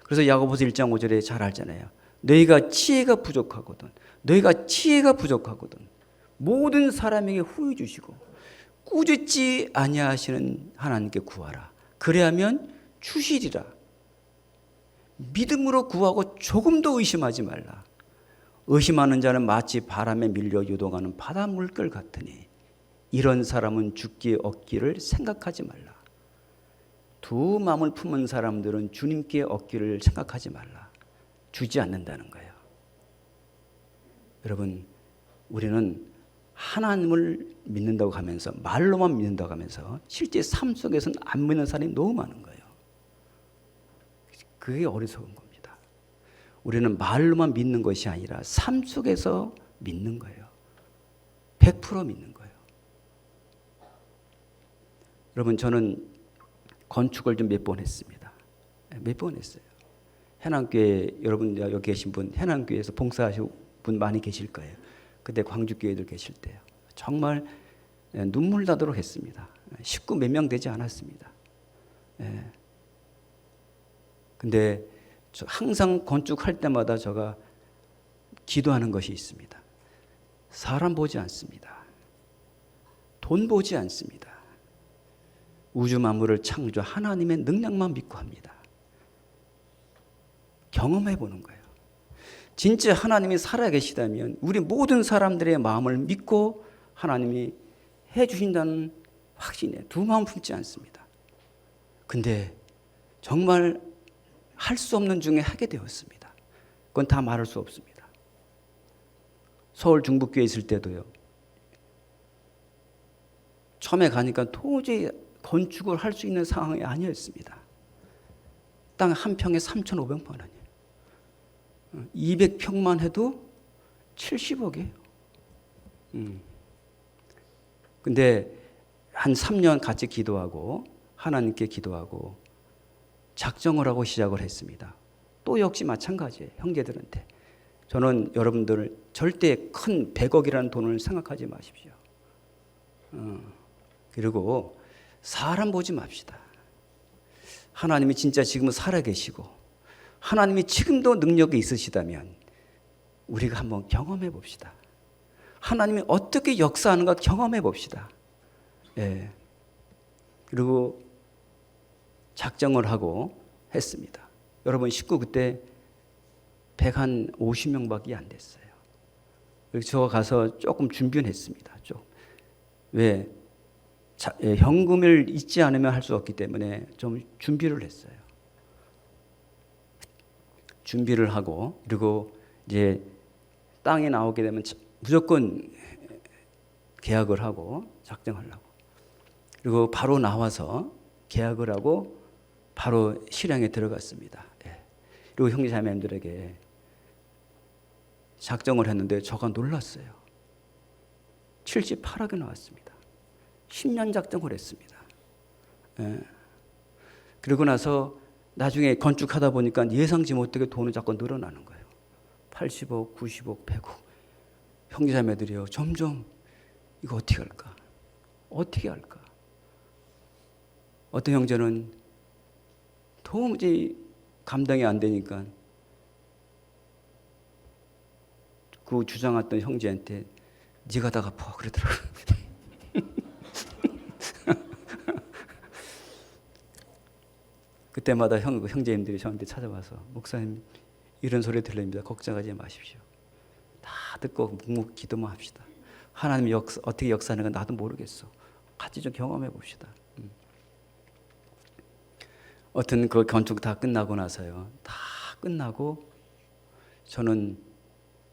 그래서 야고보서 1장 5절에 잘 알잖아요. 너희가 지혜가 부족하거든 모든 사람에게 후히 주시고 꾸짖지 아니하시는 하나님께 구하라. 그래야면 주시리라. 믿음으로 구하고 조금도 의심하지 말라. 의심하는 자는 마치 바람에 밀려 요동하는 바다 물결 같으니 이런 사람은 죽기 얻기를 생각하지 말라. 두 마음을 품은 사람들은 주님께 얻기를 생각하지 말라. 주지 않는다는 거예요. 여러분, 우리는 하나님을 믿는다고 하면서, 말로만 믿는다고 하면서 실제 삶 속에서는 안 믿는 사람이 너무 많은 거예요. 그게 어리석은 겁니다. 우리는 말로만 믿는 것이 아니라 삶 속에서 믿는 거예요. 100% 믿는 거예요. 여러분, 저는 건축을 좀 몇 번 했습니다. 몇 번 했어요. 해남교회, 여러분 여기 계신 분, 해남교회에서 봉사하신 분 많이 계실 거예요. 그때 광주교회들 계실 때요. 정말 눈물 나도록 했습니다. 식구 몇 명 되지 않았습니다. 근데 항상 건축할 때마다 제가 기도하는 것이 있습니다. 사람 보지 않습니다. 돈 보지 않습니다. 우주 만물을 창조 하나님의 능력만 믿고 합니다. 경험해 보는 거예요. 진짜 하나님이 살아계시다면 우리 모든 사람들의 마음을 믿고 하나님이 해주신다는 확신에 두 마음 품지 않습니다. 근데 정말 할 수 없는 중에 하게 되었습니다. 그건 다 말할 수 없습니다. 서울 중북교에 있을 때도요. 처음에 가니까 도저히 건축을 할 수 있는 상황이 아니었습니다. 땅 한 평에 3,500만 원이에요. 200평만 해도 70억이에요. 근데 한 3년 같이 기도하고 하나님께 기도하고 작정을 하고 시작을 했습니다. 또 역시 마찬가지예요. 형제들한테. 저는 여러분들 절대 큰 100억이라는 돈을 생각하지 마십시오. 그리고 사람 보지 맙시다. 하나님이 진짜 지금은 살아계시고 하나님이 지금도 능력이 있으시다면 우리가 한번 경험해 봅시다. 하나님이 어떻게 역사하는가 경험해 봅시다. 예. 그리고 작정을 하고 했습니다. 여러분 식구 그때 150명밖에 안 됐어요. 그래서 저 가서 조금 준비는 했습니다. 좀. 왜? 현금을 잊지 않으면 할 수 없기 때문에 좀 준비를 했어요. 준비를 하고 그리고 이제 땅이 나오게 되면 무조건 계약을 하고 작정하려고. 그리고 바로 나와서 계약을 하고 바로 실행에 들어갔습니다. 그리고 형제자매님들에게 작정을 했는데 저가 놀랐어요. 78억이 나왔습니다. 10년 작정을 했습니다. 그리고 나서 나중에 건축하다 보니까 예상치 못하게 돈이 자꾸 늘어나는 거예요. 80억, 90억, 100억. 형제자매들이요. 점점 이거 어떻게 할까? 어떻게 할까? 어떤 형제는 도무지 감당이 안 되니까 그 주장했던 형제한테 네가 다 갚아 그러더라고요. 그때마다 형제님들이 저한테 찾아와서 목사님 이런 소리 들립니다. 걱정하지 마십시오. 다 듣고 묵묵 기도만 합시다. 하나님이 어떻게 역사하는 건 나도 모르겠어. 같이 좀 경험해 봅시다. 어떤 그 건축 다 끝나고 나서요. 다 끝나고 저는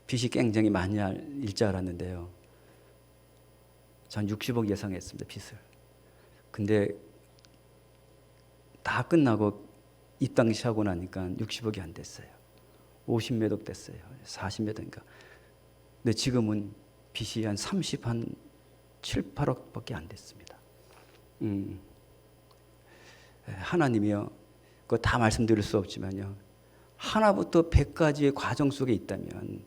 빚이 굉장히 많이 일 줄 알았는데요. 전 60억 예상했습니다. 빚을. 근데 다 끝나고 입당시 하고 나니까 60억이 안 됐어요. 50몇 억 됐어요. 40몇 억인가. 근데 지금은 빚이 한 7, 8억밖에 안 됐습니다. 하나님이요. 그거 다 말씀드릴 수 없지만요. 하나부터 100가지의 과정 속에 있다면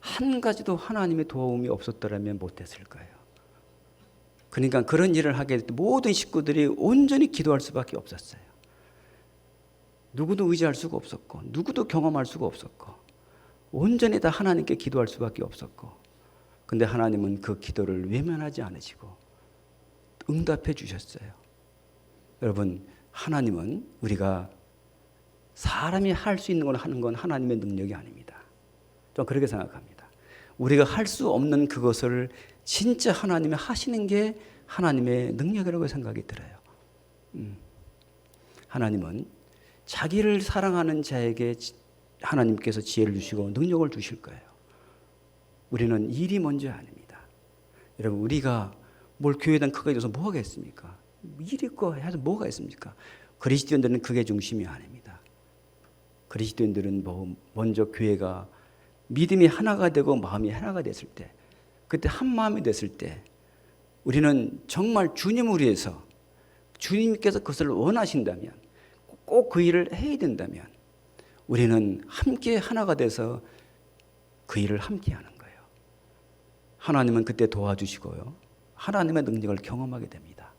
한 가지도 하나님의 도움이 없었더라면 못했을 거예요. 그러니까 그런 일을 하게 될 때 모든 식구들이 온전히 기도할 수밖에 없었어요. 누구도 의지할 수가 없었고 누구도 경험할 수가 없었고 온전히 다 하나님께 기도할 수밖에 없었고 근데 하나님은 그 기도를 외면하지 않으시고 응답해 주셨어요. 여러분 하나님은 우리가 사람이 할 수 있는 걸 하는 건 하나님의 능력이 아닙니다. 전 그렇게 생각합니다. 우리가 할 수 없는 그것을 진짜 하나님이 하시는 게 하나님의 능력이라고 생각이 들어요. 하나님은 자기를 사랑하는 자에게 하나님께서 지혜를 주시고 능력을 주실 거예요. 우리는 일이 먼저 아닙니다. 여러분, 우리가 뭘 교회당 크게 줘서 뭐 하겠습니까? 일이 있고 해서 뭐가 있습니까? 그리스도인들은 그게 중심이 아닙니다. 그리스도인들은 먼저 교회가 믿음이 하나가 되고 마음이 하나가 됐을 때, 그때 한 마음이 됐을 때 우리는 정말 주님을 위해서, 주님께서 그것을 원하신다면, 꼭 그 일을 해야 된다면 우리는 함께 하나가 돼서 그 일을 함께 하는 거예요. 하나님은 그때 도와주시고요, 하나님의 능력을 경험하게 됩니다.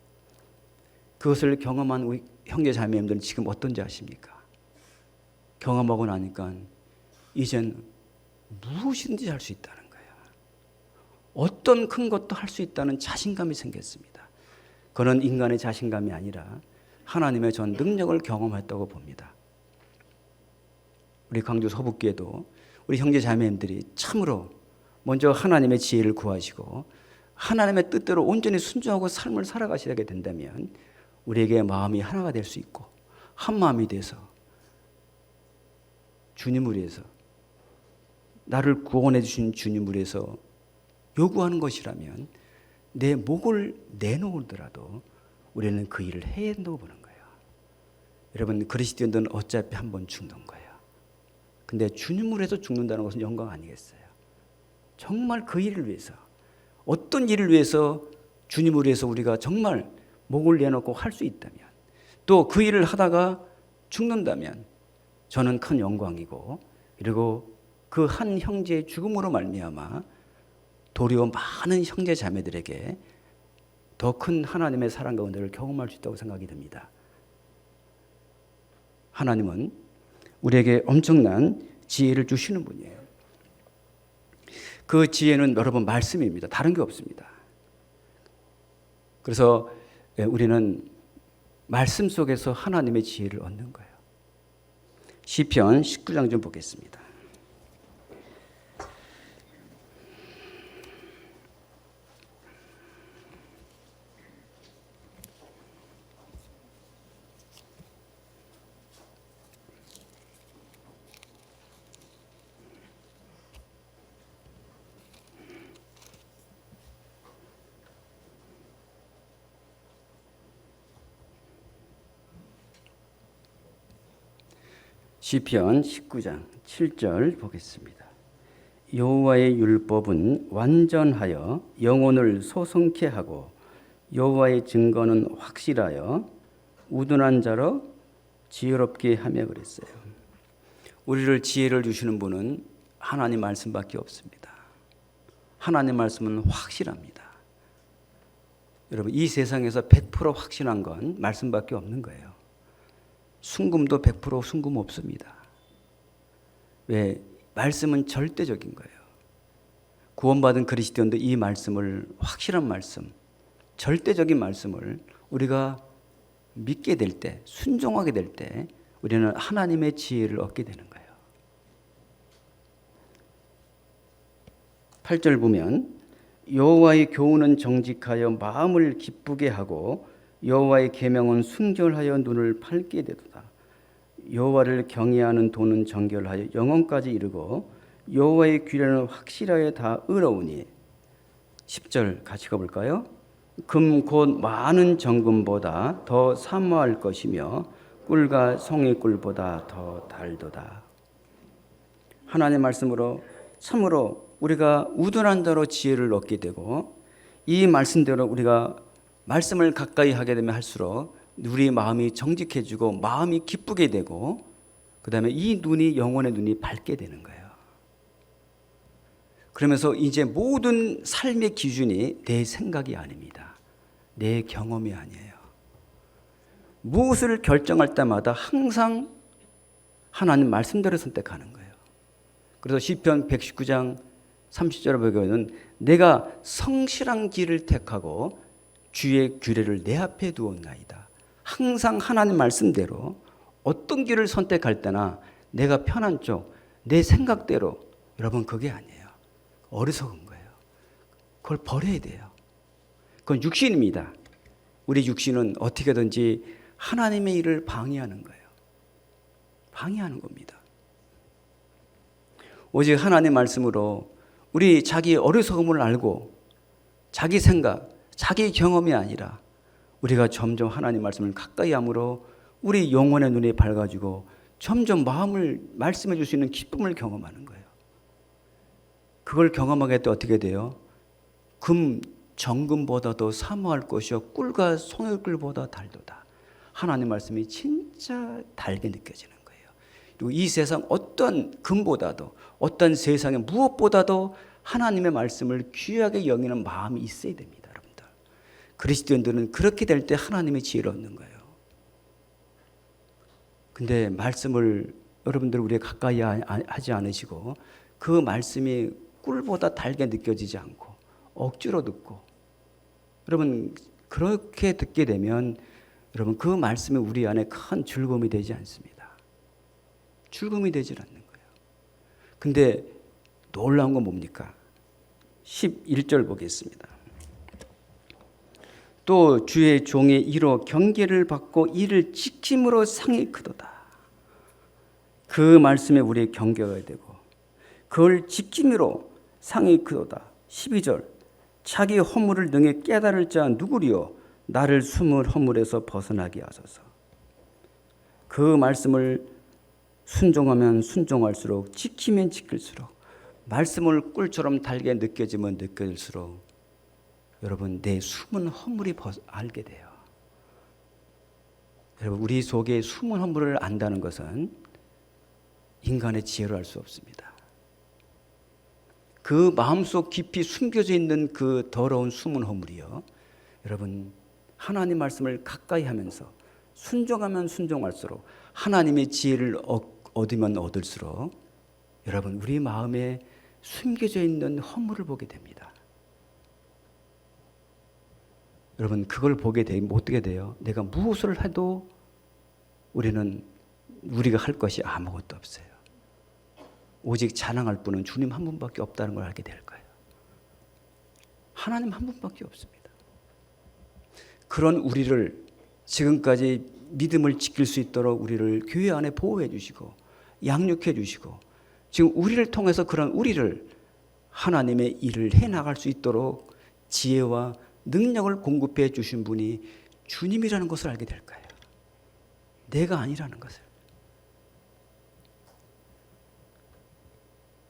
그것을 경험한 우리 형제 자매님들은 지금 어떤지 아십니까? 경험하고 나니까 이젠 무엇이든지 할 수 있다는 거예요. 어떤 큰 것도 할 수 있다는 자신감이 생겼습니다. 그런 인간의 자신감이 아니라 하나님의 전 능력을 경험했다고 봅니다. 우리 광주 서북교회도 우리 형제 자매님들이 참으로 먼저 하나님의 지혜를 구하시고 하나님의 뜻대로 온전히 순종하고 삶을 살아가시게 된다면 우리에게 마음이 하나가 될 수 있고 한 마음이 돼서 주님을 위해서, 나를 구원해 주신 주님을 위해서 요구하는 것이라면 내 목을 내놓더라도 우리는 그 일을 해야 된다고 보는 거예요. 여러분, 그리스도인들은 어차피 한 번 죽는 거예요. 근데 주님을 위해서 죽는다는 것은 영광 아니겠어요? 정말 그 일을 위해서, 어떤 일을 위해서, 주님을 위해서 우리가 정말 목을 내놓고 할 수 있다면, 또 그 일을 하다가 죽는다면 저는 큰 영광이고, 그리고 그 한 형제의 죽음으로 말미암아 도리어 많은 형제 자매들에게 더 큰 하나님의 사랑과 은혜를 경험할 수 있다고 생각이 듭니다. 하나님은 우리에게 엄청난 지혜를 주시는 분이에요. 그 지혜는 여러분 말씀입니다. 다른 게 없습니다. 그래서 우리는 말씀 속에서 하나님의 지혜를 얻는 거예요. 시편 19장 좀 보겠습니다. 시편 19장 7절 보겠습니다. 여호와의 율법은 완전하여 영혼을 소성케 하고 여호와의 증거는 확실하여 우둔한 자로 지혜롭게 하며 그랬어요. 우리를 지혜를 주시는 분은 하나님 말씀밖에 없습니다. 하나님 말씀은 확실합니다. 여러분, 이 세상에서 100% 확실한 건 말씀밖에 없는 거예요. 순금도 100% 순금 없습니다. 왜? 말씀은 절대적인 거예요. 구원받은 그리스도인도 이 말씀을, 확실한 말씀, 절대적인 말씀을 우리가 믿게 될 때, 순종하게 될 때 우리는 하나님의 지혜를 얻게 되는 거예요. 8절 보면 여호와의 교훈은 정직하여 마음을 기쁘게 하고 여호와의 계명은 순결하여 눈을 밝게 되도다. 여호와를 경외하는 도는 정결하여 영혼까지 이르고 여호와의 규례는 확실하여 다 의로우니. 10절 같이 가볼까요? 금 곧 많은 정금보다 더 사모할 것이며 꿀과 송이꿀보다 더 달도다. 하나님의 말씀으로 참으로 우리가 우둔한 자로 지혜를 얻게 되고, 이 말씀대로 우리가 말씀을 가까이 하게 되면 할수록 우리 마음이 정직해지고 마음이 기쁘게 되고, 그 다음에 이 눈이, 영혼의 눈이 밝게 되는 거예요. 그러면서 이제 모든 삶의 기준이 내 생각이 아닙니다. 내 경험이 아니에요. 무엇을 결정할 때마다 항상 하나님 말씀대로 선택하는 거예요. 그래서 시편 119장 30절에 보면 내가 성실한 길을 택하고 주의 규례를 내 앞에 두었나이다. 항상 하나님 말씀대로 어떤 길을 선택할 때나 내가 편한 쪽, 내 생각대로, 여러분 그게 아니에요. 어리석은 거예요. 그걸 버려야 돼요. 그건 육신입니다. 우리 육신은 어떻게든지 하나님의 일을 방해하는 거예요. 방해하는 겁니다. 오직 하나님의 말씀으로 우리 자기 어리석음을 알고 자기 생각, 자기 경험이 아니라 우리가 점점 하나님 말씀을 가까이 함으로 우리 영혼의 눈이 밝아지고 점점 마음을 말씀해 줄 수 있는 기쁨을 경험하는 거예요. 그걸 경험하게 때 어떻게 돼요? 금, 정금보다도 사모할 것이요 꿀과 송혈꿀보다 달도다. 하나님 말씀이 진짜 달게 느껴지는 거예요. 그리고 이 세상 어떤 금보다도 어떤 세상의 무엇보다도 하나님의 말씀을 귀하게 여기는 마음이 있어야 됩니다. 여러분들. 그리스도인들은 그렇게 될 때 하나님의 지혜를 얻는 거예요. 근데 말씀을 여러분들 우리가 가까이 하지 않으시고 그 말씀이 꿀보다 달게 느껴지지 않고 억지로 듣고 여러분 그렇게 듣게 되면 여러분 그 말씀이 우리 안에 큰 즐거움이 되지 않습니다. 즐거움이 되질 않는 거예요. 근데 놀라운 건 뭡니까? 11절 보겠습니다. 또 주의 종의 이로 경계를 받고 이를 지킴으로 상이 크도다. 그 말씀에 우리의 경계가 되고 그걸 지킴으로 상이 크도다. 12절 자기 허물을 능히 깨달을 자 누구리요 나를 숨을 허물에서 벗어나게 하소서. 그 말씀을 순종하면 순종할수록 지키면 지킬수록 말씀을 꿀처럼 달게 느껴지면 느껴질수록 여러분 내 숨은 허물이 알게 돼요. 여러분 우리 속에 숨은 허물을 안다는 것은 인간의 지혜로 알 수 없습니다. 그 마음속 깊이 숨겨져 있는 그 더러운 숨은 허물이요. 여러분 하나님 말씀을 가까이 하면서 순종하면 순종할수록 하나님의 지혜를 얻으면 얻을수록 여러분 우리 마음에 숨겨져 있는 허물을 보게 됩니다. 여러분 그걸 보게 되면 어떻게 돼요? 내가 무엇을 해도 우리가 할 것이 아무것도 없어요. 오직 자랑할 분은 주님 한 분밖에 없다는 걸 알게 될 거예요. 하나님 한 분밖에 없습니다. 그런 우리를 지금까지 믿음을 지킬 수 있도록 우리를 교회 안에 보호해 주시고 양육해 주시고 지금 우리를 통해서 그런 우리를 하나님의 일을 해나갈 수 있도록 지혜와 능력을 공급해 주신 분이 주님이라는 것을 알게 될 거예요. 내가 아니라는 것을.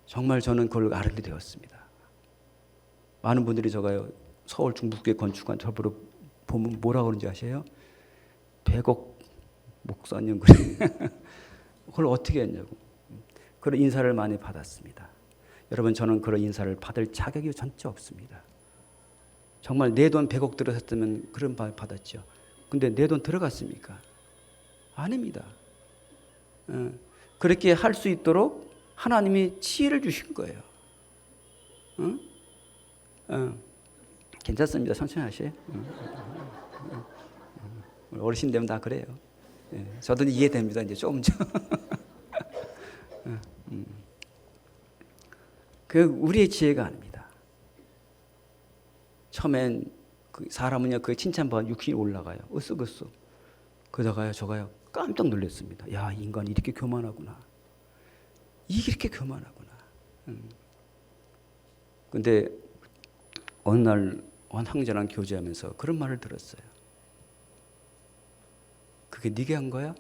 정말 저는 그걸 알게 되었습니다. 많은 분들이 저가요 서울 중북교회 건축한 저보러 보면 뭐라고 그러는지 아세요? 백옥 목사님 그걸 어떻게 했냐고. 그런 인사를 많이 받았습니다. 여러분 저는 그런 인사를 받을 자격이 전혀 없습니다. 정말 내 돈 100억 들어갔으면 그런 말 받았죠. 근데 내 돈 들어갔습니까? 아닙니다. 그렇게 할 수 있도록 하나님이 지혜를 주신 거예요. 괜찮습니다. 천천히 하세요. 어르신 되면 다 그래요. 저도 이해됩니다. 이제 조금. 그 우리의 지혜가 아닙니다. 처음엔 그 사람은요, 그 칭찬받아 육신이 올라가요. 으쓱으쓱. 그러다가요, 저가요, 깜짝 놀랐습니다. 야, 인간이 이렇게 교만하구나. 이렇게 교만하구나. 근데 어느 날 한 형제랑 교제하면서 그런 말을 들었어요. 그게 네게 한 거야?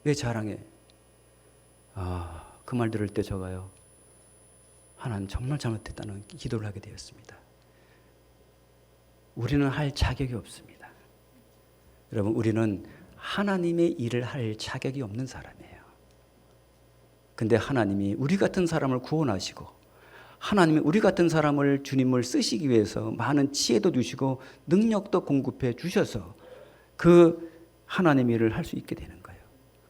왜 자랑해? 그 말 들을 때 저가요, 하나님 정말 잘못했다는 기도를 하게 되었습니다. 우리는 할 자격이 없습니다. 여러분, 우리는 하나님의 일을 할 자격이 없는 사람이에요. 근데 하나님이 우리 같은 사람을 구원하시고 하나님이 우리 같은 사람을 주님을 쓰시기 위해서 많은 지혜도 주시고 능력도 공급해 주셔서 그 하나님의 일을 할 수 있게 되는 거예요.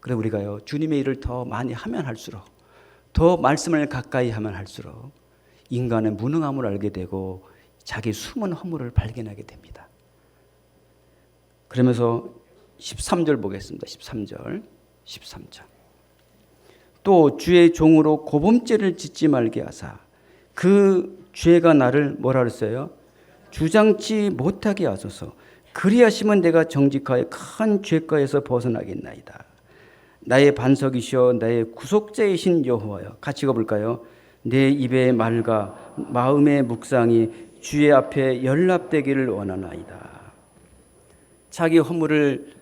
그래서 우리가요, 주님의 일을 더 많이 하면 할수록, 더 말씀을 가까이 하면 할수록 인간의 무능함을 알게 되고 자기 숨은 허물을 발견하게 됩니다. 그러면서 13절 보겠습니다. 13절. 또 주의 종으로 고범죄를 짓지 말게 하사 그 죄가 나를 뭐라 그랬어요? 주장치 못하게 하소서. 그리하시면 내가 정직하여 큰 죄가에서 벗어나겠나이다. 나의 반석이시여 나의 구속자이신 여호와여. 같이 읽어볼까요? 내 입의 말과 마음의 묵상이 주의 앞에 연락되기를 원하나이다. 자기 허물을,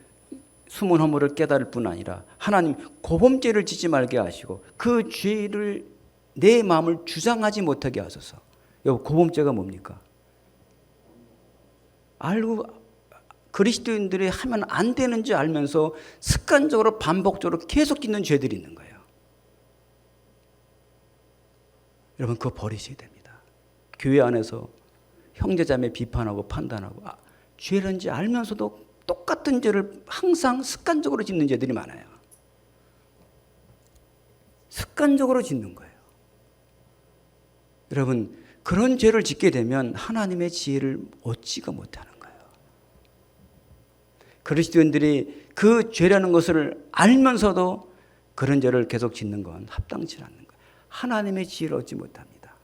숨은 허물을 깨달을 뿐 아니라 하나님 고범죄를 짓지 말게 하시고 그 죄를 내 마음을 주장하지 못하게 하소서. 여러분, 고범죄가 뭡니까? 알고 그리스도인들이 하면 안 되는지 알면서 습관적으로 반복적으로 계속 짓는 죄들이 있는 거예요. 여러분, 그거 버리셔야 됩니다. 교회 안에서 형제자매 비판하고 판단하고 죄인지 알면서도 똑같은 죄를 항상 습관적으로 짓는 죄들이 많아요. 습관적으로 짓는 거예요. 여러분, 그런 죄를 짓게 되면 하나님의 지혜를 얻지가 못하는 거예요. 그리스도인들이 그 죄라는 것을 알면서도 그런 죄를 계속 짓는 건 합당치 않는 거예요. 하나님의 지혜를 얻지 못합니다.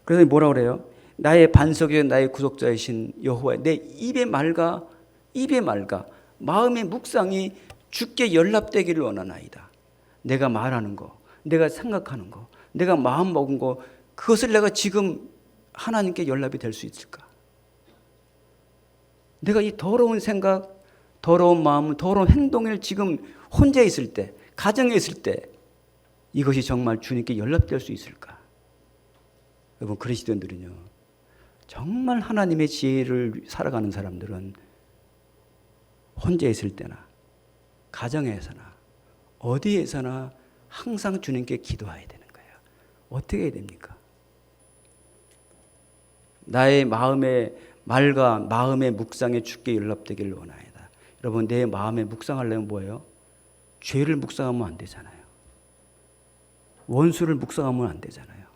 그래서 뭐라 그래요? 나의 반석이요 나의 구속자이신 여호와, 내 입의 말과 마음의 묵상이 주께 연락되기를 원하나이다. 내가 말하는 거, 내가 생각하는 거, 내가 마음 먹은 거, 그것을 내가 지금 하나님께 연락이 될 수 있을까? 내가 이 더러운 생각, 더러운 마음, 더러운 행동을 지금 혼자 있을 때, 가정에 있을 때 이것이 정말 주님께 연락될 수 있을까? 여러분, 그리스도인들은요, 정말 하나님의 지혜를 살아가는 사람들은 혼자 있을 때나 가정에서나 어디에서나 항상 주님께 기도해야 되는 거예요. 어떻게 해야 됩니까? 나의 마음의 말과 마음의 묵상에 주께 연락되기를 원하이다. 여러분, 내 마음에 묵상하려면 뭐예요? 죄를 묵상하면 안 되잖아요. 원수를 묵상하면 안 되잖아요.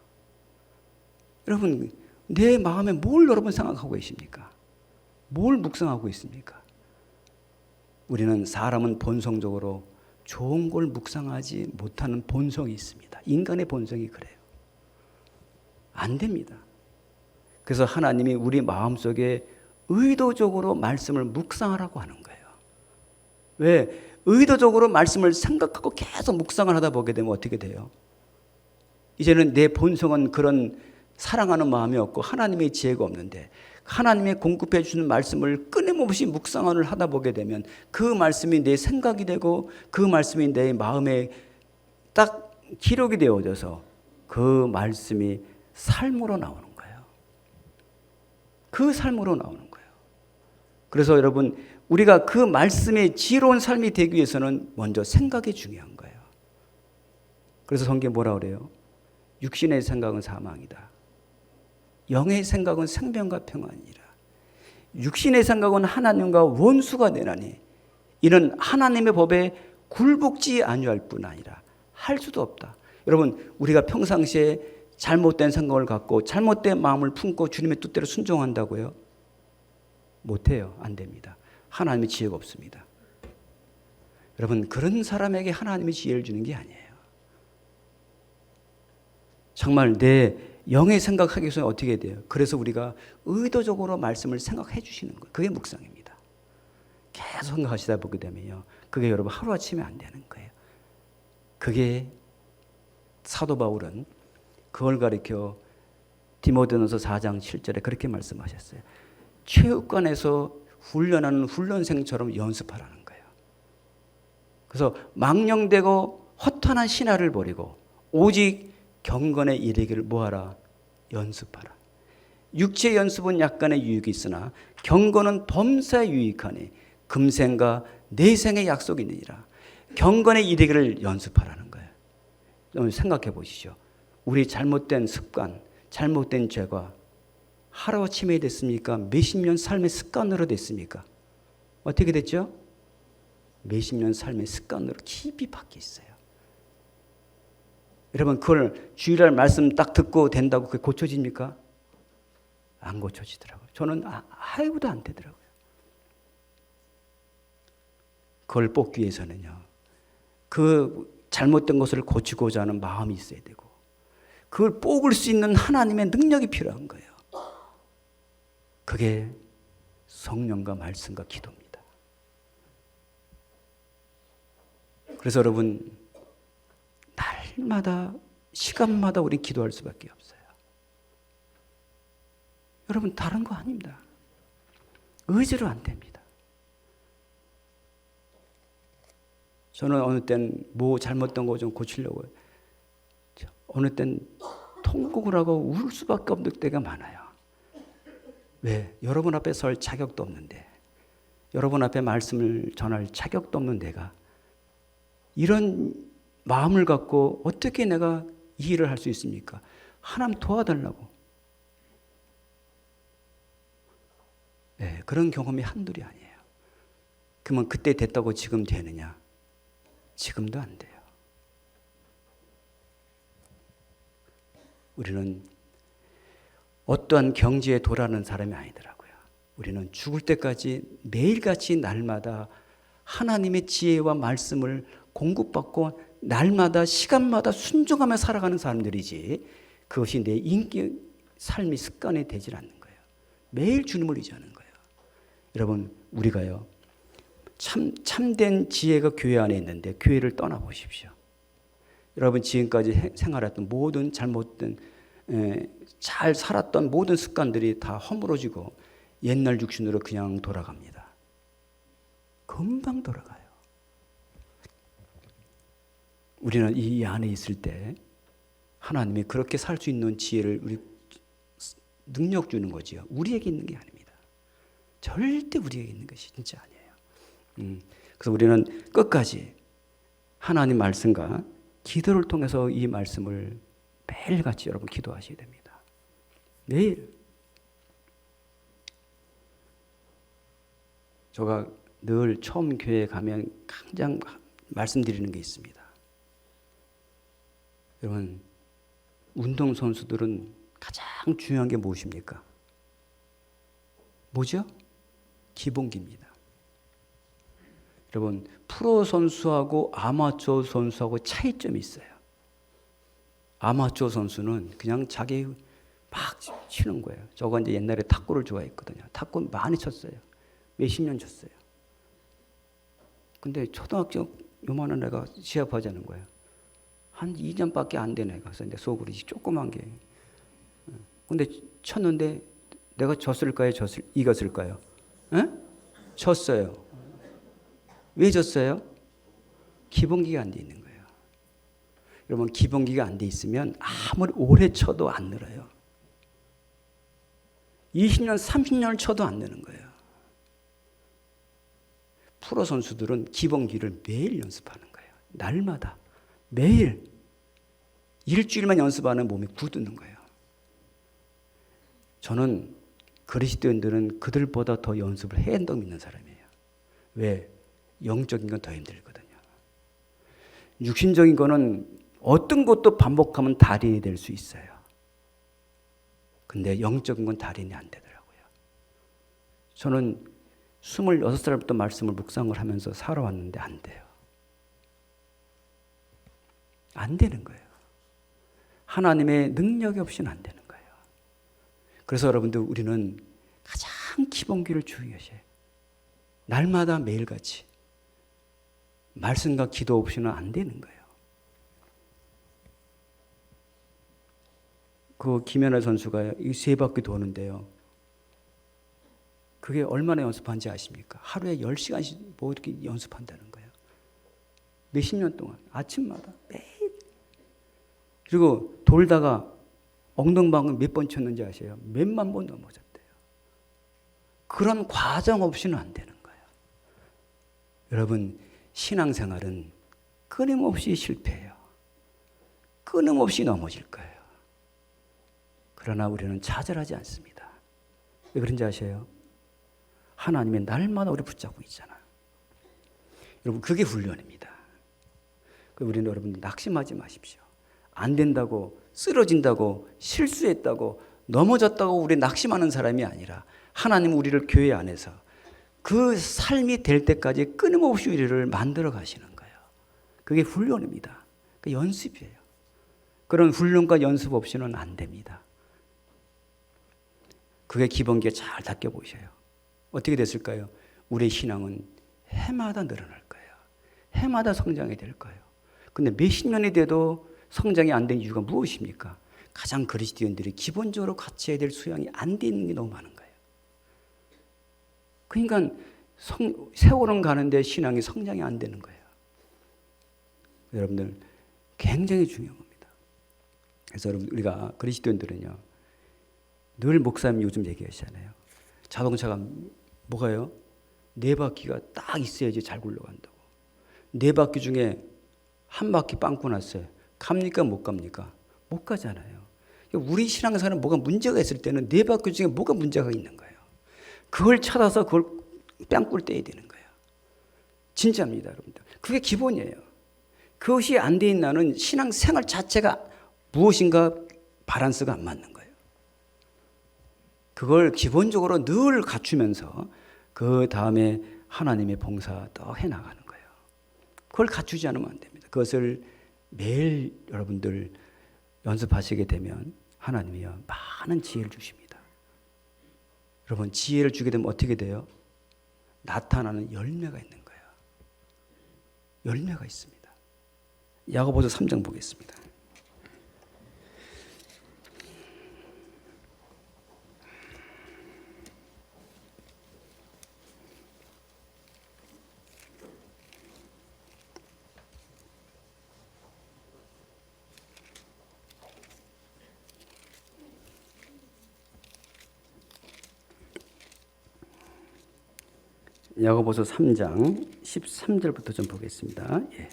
여러분, 내 마음에 뭘 여러분 생각하고 계십니까? 뭘 묵상하고 있습니까? 우리는 사람은 본성적으로 좋은 걸 묵상하지 못하는 본성이 있습니다. 인간의 본성이 그래요. 안 됩니다. 그래서 하나님이 우리 마음속에 의도적으로 말씀을 묵상하라고 하는 거예요. 왜? 의도적으로 말씀을 생각하고 계속 묵상을 하다 보게 되면 어떻게 돼요? 이제는 내 본성은 그런 사랑하는 마음이 없고 하나님의 지혜가 없는데 하나님의 공급해 주는 말씀을 끊임없이 묵상을 하다 보게 되면 그 말씀이 내 생각이 되고 그 말씀이 내 마음에 딱 기록이 되어져서 그 말씀이 삶으로 나오는 거예요. 그 삶으로 나오는 거예요. 그래서 여러분, 우리가 그 말씀의 지혜로운 삶이 되기 위해서는 먼저 생각이 중요한 거예요. 그래서 성경에 뭐라 그래요? 육신의 생각은 사망이다. 영의 생각은 생명과 평안이라. 육신의 생각은 하나님과 원수가 되나니 이는 하나님의 법에 굴복지 아니할 뿐 아니라 할 수도 없다. 여러분, 우리가 평상시에 잘못된 생각을 갖고 잘못된 마음을 품고 주님의 뜻대로 순종한다고요? 못해요. 안 됩니다. 하나님의 지혜가 없습니다. 여러분, 그런 사람에게 하나님의 지혜를 주는 게 아니에요. 정말 내 영의 생각하기 위해서는 어떻게 돼요? 그래서 우리가 의도적으로 말씀을 생각해 주시는 거예요. 그게 묵상입니다. 계속 생각하시다 보게 되면요, 그게 여러분 하루아침에 안 되는 거예요. 그게 사도 바울은 그걸 가리켜 디모데전서 4장 7절에 그렇게 말씀하셨어요. 체육관에서 훈련하는 훈련생처럼 연습하라는 거예요. 그래서 망령되고 허탄한 신화를 버리고 오직 경건에 이르기를 뭐하라? 연습하라. 육체 연습은 약간의 유익이 있으나 경건은 범사에 유익하니 금생과 내생의 약속이 있느니라. 경건에 이르기를 연습하라는 거예요. 생각해 보시죠. 우리 잘못된 습관, 잘못된 죄가 하루아침에 됐습니까? 몇십 년 삶의 습관으로 됐습니까? 어떻게 됐죠? 몇십 년 삶의 습관으로 깊이 박혀 있어요. 여러분, 그걸 주일날 말씀 딱 듣고 된다고 그게 고쳐집니까? 안 고쳐지더라고요. 저는 아이고도 안 되더라고요. 그걸 뽑기 위해서는요, 그 잘못된 것을 고치고자 하는 마음이 있어야 되고 그걸 뽑을 수 있는 하나님의 능력이 필요한 거예요. 그게 성령과 말씀과 기도입니다. 그래서 여러분 날마다 시간마다 우리 기도할 수밖에 없어요. 여러분 다른 거 아닙니다. 의지로 안 됩니다. 저는 어느 땐 뭐 잘못된 거 좀 고치려고 어느 땐 통곡을 하고 울 수밖에 없는 때가 많아요. 왜? 여러분 앞에 설 자격도 없는데 여러분 앞에 말씀을 전할 자격도 없는 내가 이런 마음을 갖고 어떻게 내가 이 일을 할 수 있습니까? 하나님 도와달라고. 네, 그런 경험이 한둘이 아니에요. 그러면 그때 됐다고 지금 되느냐? 지금도 안 돼요. 우리는 어떠한 경지에 도라는 사람이 아니더라고요. 우리는 죽을 때까지 매일같이 날마다 하나님의 지혜와 말씀을 공급받고 날마다 시간마다 순종하며 살아가는 사람들이지 그것이 내 인기 삶의 습관이 되질 않는 거예요. 매일 주님을 의지하는 거예요. 여러분 우리가요 참된 지혜가 교회 안에 있는데 교회를 떠나보십시오. 여러분 지금까지 생활했던 모든 잘못된 잘 살았던 모든 습관들이 다 허물어지고 옛날 육신으로 그냥 돌아갑니다. 금방 돌아가요. 우리는 이 안에 있을 때 하나님이 그렇게 살 수 있는 지혜를 우리 능력 주는 거지요. 우리에게 있는 게 아닙니다. 절대 우리에게 있는 것이 진짜 아니에요. 그래서 우리는 끝까지 하나님 말씀과 기도를 통해서 이 말씀을 매일같이 여러분 기도하셔야 됩니다. 매일. 제가 늘 처음 교회에 가면 가장 말씀드리는 게 있습니다. 여러분 운동선수들은 가장 중요한 게 무엇입니까? 뭐죠? 기본기입니다. 여러분 프로 선수하고 아마추어 선수하고 차이점이 있어요. 아마추어 선수는 그냥 자기 막 치는 거예요. 저거 이제 옛날에 탁구를 좋아했거든요. 탁구 많이 쳤어요. 몇십 년 쳤어요. 근데 초등학교 요만한 애가 시합하자는 거예요. 한 2년밖에 안 된 애가. 그래서 이제 속으로 조그만 게. 근데 쳤는데 내가 졌을까요? 이겼을까요? 에? 졌어요. 왜 졌어요? 기본기가 안 돼 있는 거예요. 여러분 기본기가 안 돼 있으면 아무리 오래 쳐도 안 늘어요. 20년, 30년을 쳐도 안 느는 거예요. 프로 선수들은 기본기를 매일 연습하는 거예요. 날마다 매일 일주일만 연습하는 몸이 굳는 거예요. 저는 그리스도인들은 그들보다 더 연습을 해야 한다고 믿는 사람이에요. 왜? 영적인 건 더 힘들거든요. 육신적인 거는 어떤 것도 반복하면 달인이 될 수 있어요. 근데 영적인 건 달인이 안 되더라고요. 저는 26살부터 말씀을 묵상을 하면서 살아왔는데 안 돼요. 안 되는 거예요. 하나님의 능력이 없이는 안 되는 거예요. 그래서 여러분들 우리는 가장 기본기를 주의하셔야 해요. 날마다 매일같이 말씀과 기도 없이는 안 되는 거예요. 그 김연아 선수가 이 3바퀴 도는데요. 그게 얼마나 연습한지 아십니까? 하루에 10시간씩 뭐 이렇게 연습한다는 거예요. 몇십 년 동안 아침마다 매일. 그리고 돌다가 엉덩방을 몇 번 쳤는지 아세요? 몇만 번 넘어졌대요. 그런 과정 없이는 안 되는 거예요. 여러분 신앙생활은 끊임없이 실패해요. 끊임없이 넘어질 거예요. 그러나 우리는 좌절하지 않습니다. 왜 그런지 아세요? 하나님의 날마다 우리 붙잡고 있잖아요. 여러분 그게 훈련입니다. 우리는 여러분 낙심하지 마십시오. 안 된다고 쓰러진다고 실수했다고 넘어졌다고 우리 낙심하는 사람이 아니라 하나님 우리를 교회 안에서 그 삶이 될 때까지 끊임없이 우리를 만들어 가시는 거예요. 그게 훈련입니다. 그러니까 연습이에요. 그런 훈련과 연습 없이는 안 됩니다. 그게 기본기에 잘 닦여 보셔요. 어떻게 됐을까요? 우리의 신앙은 해마다 늘어날 거예요. 해마다 성장이 될 거예요. 근데 몇십 년이 돼도 성장이 안 된 이유가 무엇입니까? 가장 그리스도인들이 기본적으로 갖춰야 될 수양이 안 돼 있는 게 너무 많은 거예요. 그러니까 세월은 가는데 신앙이 성장이 안 되는 거예요. 여러분들 굉장히 중요한 겁니다. 그래서 여러분 우리가 그리스도인들은요, 늘 목사님 요즘 얘기하시잖아요. 자동차가 뭐가요? 네 바퀴가 딱 있어야지 잘 굴러간다고. 네 바퀴 중에 한 바퀴 빵꾸 났어요. 갑니까 못 갑니까? 못 가잖아요. 우리 신앙생활은 뭐가 문제가 있을 때는 네 바퀴 중에 뭐가 문제가 있는 거예요. 그걸 찾아서 그걸 빵꾸를 떼야 되는 거예요. 진짜입니다, 여러분들. 그게 기본이에요. 그것이 안 돼 있는 나는 신앙생활 자체가 무엇인가 밸런스가 안 맞는 거예요. 그걸 기본적으로 늘 갖추면서 그 다음에 하나님의 봉사 또 해나가는 거예요. 그걸 갖추지 않으면 안 됩니다. 그것을 매일 여러분들 연습하시게 되면 하나님이요 많은 지혜를 주십니다. 여러분 지혜를 주게 되면 어떻게 돼요? 나타나는 열매가 있는 거예요. 열매가 있습니다. 야고보서 3장 보겠습니다. 야고보서 3장 13절부터 좀 보겠습니다. 예.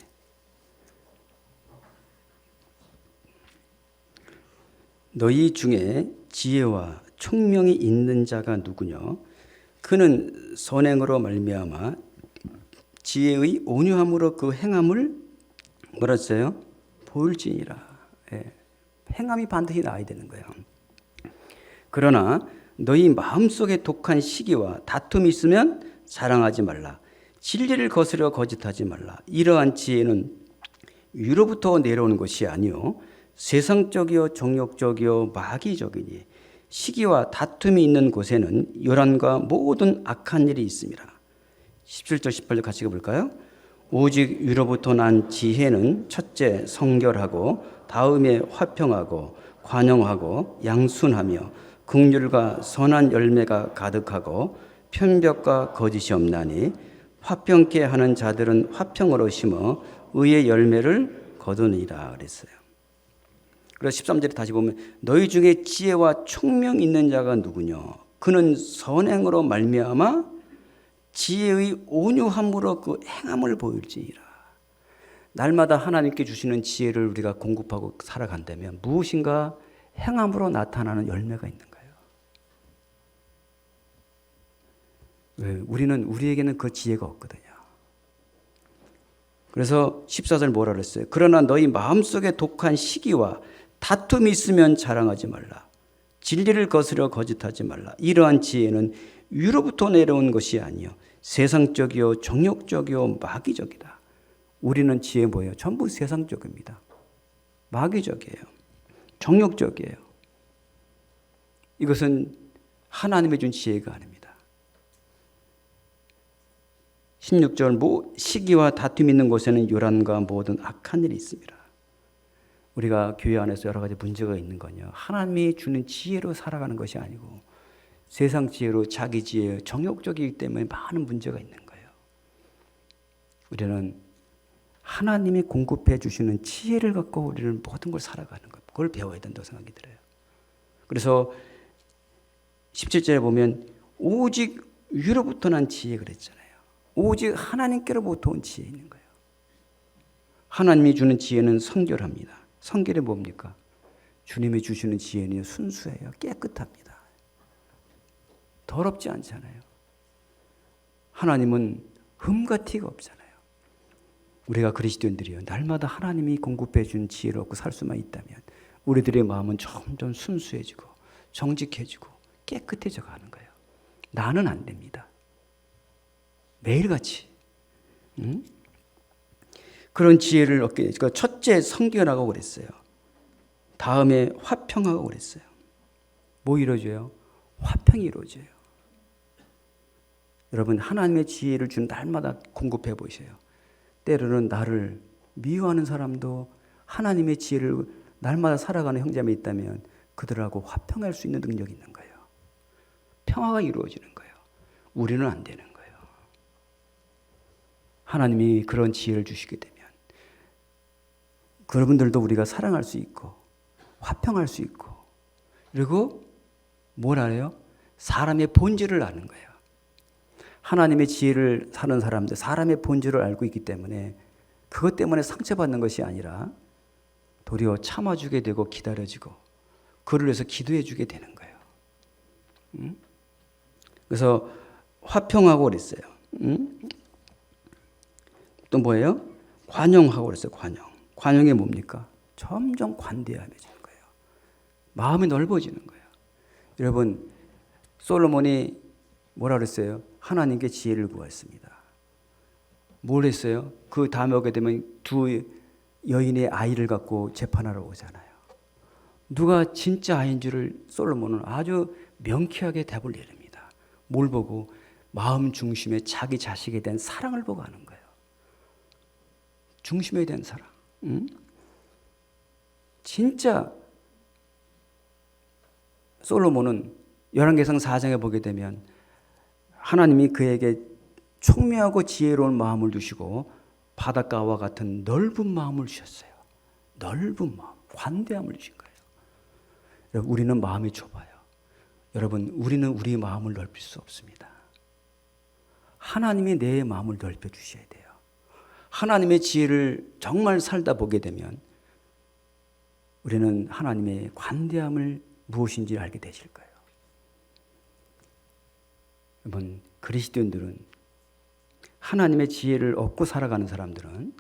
너희 중에 지혜와 총명이 있는 자가 누구냐? 그는 선행으로 말미암아 지혜의 온유함으로 그 행함을 뭐라 했어요? 보일지니라. 예. 행함이 반드시 나야 되는 거예요. 그러나 너희 마음속에 독한 시기와 다툼이 있으면 자랑하지 말라. 진리를 거스려 거짓하지 말라. 이러한 지혜는 위로부터 내려오는 것이 아니요 세상적이요 정욕적이요 마귀적이니 시기와 다툼이 있는 곳에는 요란과 모든 악한 일이 있습니다. 17절 18절 같이 읽어볼까요? 오직 위로부터 난 지혜는 첫째 성결하고 다음에 화평하고 관용하고 양순하며 긍휼과 선한 열매가 가득하고 편벽과 거짓이 없나니 화평케 하는 자들은 화평으로 심어 의의 열매를 거두니라 그랬어요. 그래서 13절에 다시 보면 너희 중에 지혜와 총명 있는 자가 누구냐? 그는 선행으로 말미암아 지혜의 온유함으로 그 행함을 보일지니라. 날마다 하나님께 주시는 지혜를 우리가 공급하고 살아간다면 무엇인가 행함으로 나타나는 열매가 있는 거예요. 왜? 우리에게는 그 지혜가 없거든요. 그래서 14절 뭐라 그랬어요? 그러나 너희 마음속에 독한 시기와 다툼이 있으면 자랑하지 말라. 진리를 거스려 거짓하지 말라. 이러한 지혜는 위로부터 내려온 것이 아니요 세상적이요 정욕적이요 마귀적이다. 우리는 지혜 뭐예요? 전부 세상적입니다. 마귀적이에요. 정욕적이에요. 이것은 하나님이 준 지혜가 아닙니다. 16절 시기와 다툼이 있는 곳에는 요란과 모든 악한 일이 있습니다. 우리가 교회 안에서 여러 가지 문제가 있는 건요, 하나님이 주는 지혜로 살아가는 것이 아니고 세상 지혜로 자기 지혜, 정욕적이기 때문에 많은 문제가 있는 거예요. 우리는 하나님이 공급해 주시는 지혜를 갖고 우리는 모든 걸 살아가는 것, 그걸 배워야 된다고 생각이 들어요. 그래서 17절에 보면 오직 위로부터 난 지혜 그랬잖아요. 오직 하나님께로부터 온 지혜 있는 거예요. 하나님이 주는 지혜는 성결합니다. 성결이 뭡니까? 주님이 주시는 지혜는 순수해요. 깨끗합니다. 더럽지 않잖아요. 하나님은 흠과 티가 없잖아요. 우리가 그리스도인들이요, 날마다 하나님이 공급해 준 지혜를 얻고 살 수만 있다면 우리들의 마음은 점점 순수해지고 정직해지고 깨끗해져 가는 거예요. 나는 안 됩니다. 매일같이. 그런 지혜를 얻게 되니까 첫째 성결하고 그랬어요. 다음에 화평하고 그랬어요. 뭐 이루어져요? 화평이 이루어져요. 여러분, 하나님의 지혜를 준 날마다 공급해 보세요. 때로는 나를 미워하는 사람도 하나님의 지혜를 날마다 살아가는 형제만 있다면 그들하고 화평할 수 있는 능력이 있는 거예요. 평화가 이루어지는 거예요. 우리는 안 되는 거예요. 하나님이 그런 지혜를 주시게 되면 그분들도 우리가 사랑할 수 있고 화평할 수 있고, 그리고 뭘 알아요? 사람의 본질을 아는 거예요. 하나님의 지혜를 사는 사람들, 사람의 본질을 알고 있기 때문에 그것 때문에 상처받는 것이 아니라 도리어 참아주게 되고 기다려지고 그를 위해서 기도해주게 되는 거예요. 그래서 화평하고 그랬어요. 또 뭐예요? 관용하고 그랬어요. 관용이 뭡니까? 점점 관대해지는 거예요. 마음이 넓어지는 거예요. 여러분, 솔로몬이 뭐라 그랬어요? 하나님께 지혜를 구했습니다. 뭘 했어요? 그 다음에 오게 되면 두 여인의 아이를 갖고 재판하러 오잖아요. 누가 진짜 아이인 줄을 솔로몬은 아주 명쾌하게 답을 내립니다. 뭘 보고? 마음 중심에 자기 자식에 대한 사랑을 보고 하는 거예요. 중심에 대한 사랑. 진짜 솔로몬은 열왕기상 4장에 보게 되면 하나님이 그에게 총명하고 지혜로운 마음을 주시고 바닷가와 같은 넓은 마음을 주셨어요. 넓은 마음, 관대함을 주신 거예요. 여러분, 우리는 마음이 좁아요. 여러분, 우리는 우리의 마음을 넓힐 수 없습니다. 하나님이 내 마음을 넓혀 주셔야 돼요. 하나님의 지혜를 정말 살다 보게 되면 우리는 하나님의 관대함을 무엇인지 알게 되실 거예요. 여러분, 그리스도인들은, 하나님의 지혜를 얻고 살아가는 사람들은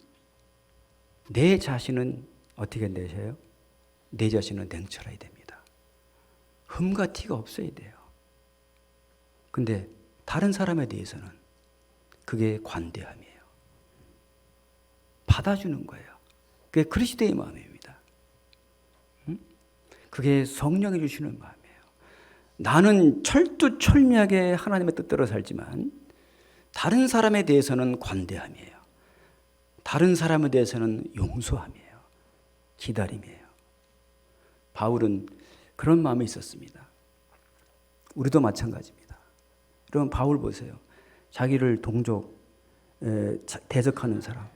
내 자신은 어떻게 내셔요? 내 자신은 냉철해야 됩니다. 흠과 티가 없어야 돼요. 근데 다른 사람에 대해서는 그게 관대함이에요. 받아주는 거예요. 그게 그리스도의 마음입니다. 그게 성령이 주시는 마음이에요. 나는 철두철미하게 하나님의 뜻대로 살지만 다른 사람에 대해서는 관대함이에요. 다른 사람에 대해서는 용서함이에요. 기다림이에요. 바울은 그런 마음이 있었습니다. 우리도 마찬가지입니다. 여러분, 바울 보세요. 자기를 동족, 대적하는 사람,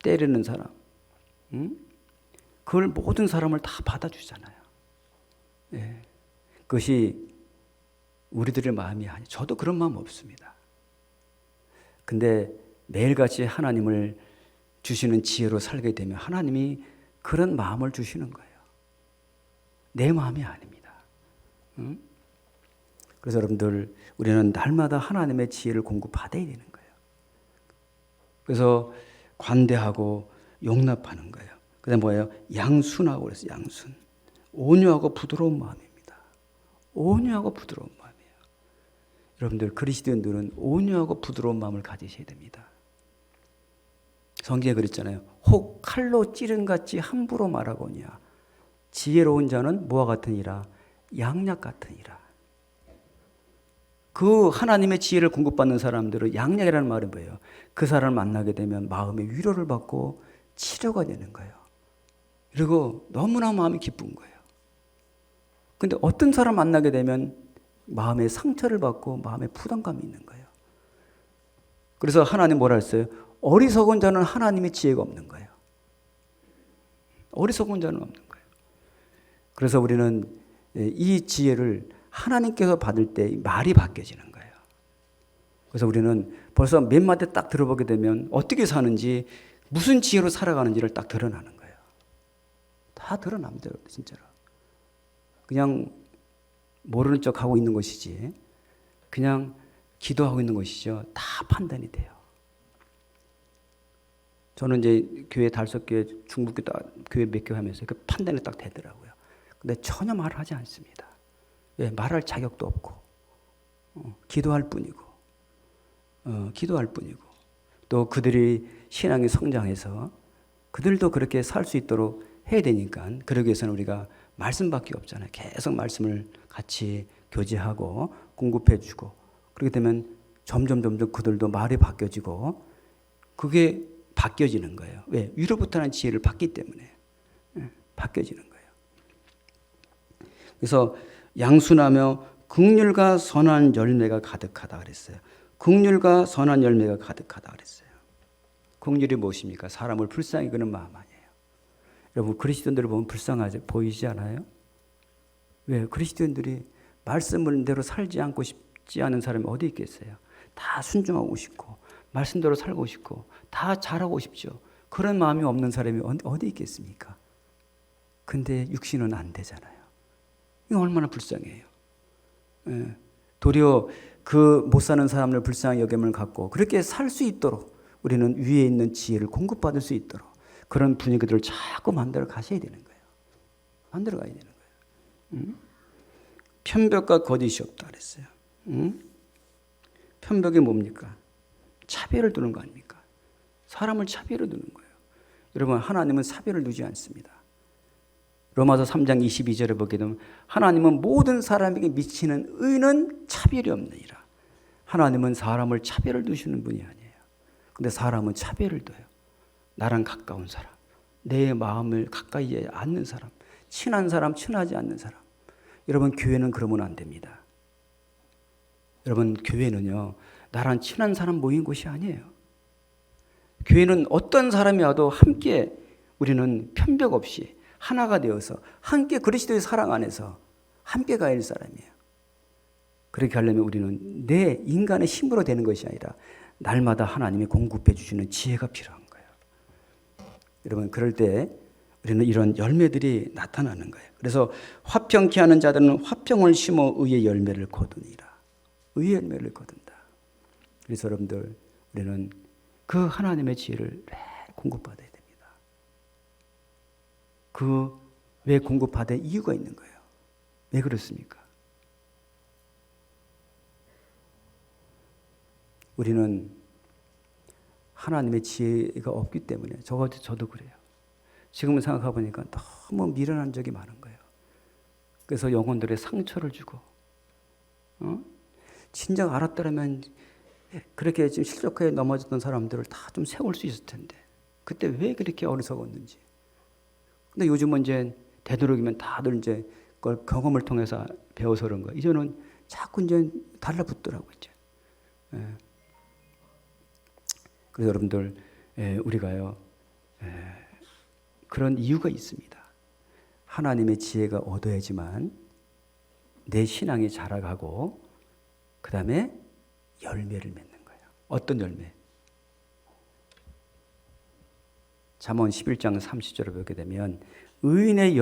때리는 사람, 그걸 모든 사람을 다 받아주잖아요. 예. 그것이 우리들의 마음이 아니에요. 저도 그런 마음 없습니다. 근데 매일같이 하나님을 주시는 지혜로 살게 되면 하나님이 그런 마음을 주시는 거예요. 내 마음이 아닙니다. 그래서 여러분들, 우리는 날마다 하나님의 지혜를 공급받아야 되는 거예요. 그래서 관대하고 용납하는 거예요. 그 다음에 뭐예요? 양순하고 그랬어요. 양순. 온유하고 부드러운 마음입니다. 온유하고 부드러운 마음이에요. 여러분들, 그리스도인들은 온유하고 부드러운 마음을 가지셔야 됩니다. 성경에 그랬잖아요. 혹 칼로 찌른 같이 함부로 말하거니와 지혜로운 자는 뭐와 같으니라? 양약 같으니라. 그 하나님의 지혜를 공급받는 사람들은, 양약이라는 말은 뭐예요? 그 사람을 만나게 되면 마음의 위로를 받고 치료가 되는 거예요. 그리고 너무나 마음이 기쁜 거예요. 근데 어떤 사람 만나게 되면 마음의 상처를 받고 마음의 부담감이 있는 거예요. 그래서 하나님 뭐라 했어요? 어리석은 자는 하나님의 지혜가 없는 거예요. 어리석은 자는 없는 거예요. 그래서 우리는 이 지혜를 하나님께서 받을 때 말이 바뀌어지는 거예요. 그래서 우리는 벌써 몇 마디 딱 들어보게 되면 어떻게 사는지, 무슨 지혜로 살아가는지를 딱 드러나는 거예요. 다 드러납니다, 진짜로. 그냥 모르는 척 하고 있는 것이지, 그냥 기도하고 있는 것이죠. 다 판단이 돼요. 저는 이제 교회 달석교회, 중북교 교회 몇 교 하면서 그 판단이 딱 되더라고요. 근데 전혀 말을 하지 않습니다. 왜? 말할 자격도 없고, 기도할 뿐이고, 또 그들이 신앙이 성장해서 그들도 그렇게 살 수 있도록 해야 되니까, 그러기 위해서는 우리가 말씀밖에 없잖아요. 계속 말씀을 같이 교제하고 공급해주고, 그렇게 되면 점점 그들도 말이 바뀌어지고, 그게 바뀌어지는 거예요. 왜? 위로부터 하는 지혜를 받기 때문에 바뀌어지는 거예요. 그래서 양순하며 긍휼과 선한 열매가 가득하다 그랬어요. 긍휼과 선한 열매가 가득하다 그랬어요. 긍휼이 무엇입니까? 사람을 불쌍히 여기는 마음 아니에요. 여러분, 그리스도인들을 보면 불쌍하지 보이지 않아요? 왜? 그리스도인들이 말씀대로 살지 않고 싶지 않은 사람이 어디 있겠어요? 다 순종하고 싶고 말씀대로 살고 싶고 다 잘하고 싶죠. 그런 마음이 없는 사람이 어디 있겠습니까? 근데 육신은 안 되잖아요. 이거 얼마나 불쌍해요. 예. 도리어 그 못 사는 사람을 불쌍히 여김을 갖고 그렇게 살 수 있도록 우리는 위에 있는 지혜를 공급받을 수 있도록 그런 분위기들을 자꾸 만들어 가셔야 되는 거예요. 만들어 가야 되는 거예요. 편벽과 거짓이 없다 그랬어요. 편벽이 뭡니까? 차별을 두는 거 아닙니까? 사람을 차별을 두는 거예요. 여러분, 하나님은 차별을 두지 않습니다. 로마서 3장 22절에 보게 되면 하나님은 모든 사람에게 미치는 의는 차별이 없느니라. 하나님은 사람을 차별을 두시는 분이 아니에요. 근데 사람은 차별을 둬요. 나랑 가까운 사람, 내 마음을 가까이 않는 사람, 친한 사람, 친하지 않는 사람. 여러분, 교회는 그러면 안 됩니다. 여러분, 교회는요, 나랑 친한 사람 모인 곳이 아니에요. 교회는 어떤 사람이 와도 함께 우리는 편벽 없이 하나가 되어서 함께 그리스도의 사랑 안에서 함께 가야 할 사람이에요. 그렇게 하려면 우리는 내 인간의 힘으로 되는 것이 아니라 날마다 하나님이 공급해 주시는 지혜가 필요한 거예요. 여러분, 그럴 때 우리는 이런 열매들이 나타나는 거예요. 그래서 화평케 하는 자들은 화평을 심어 의의 열매를 거두니라. 의의 열매를 거둔다. 그래서 여러분들, 우리는 그 하나님의 지혜를 공급받아야 됩니다. 왜 공급받을 이유가 있는 거예요. 왜 그렇습니까? 우리는 하나님의 지혜가 없기 때문에, 저도 그래요. 지금은 생각해 보니까 너무 미련한 적이 많은 거예요. 그래서 영혼들의 상처를 주고, 진작 알았더라면 그렇게 지금 실족하게 넘어졌던 사람들을 다 좀 세울 수 있을 텐데, 그때 왜 그렇게 어리석었는지. 근데 요즘은 이제 되도록이면 다들 이제 그걸 경험을 통해서 배워서 그런 거예요. 이제는 자꾸 이제 달라붙더라고요. 이제. 그래서 여러분들, 우리가요, 그런 이유가 있습니다. 하나님의 지혜가 얻어야지만 내 신앙이 자라가고, 그 다음에 열매를 맺는 거예요. 어떤 열매? 잠언 11장 30절을 보게 되면 의인의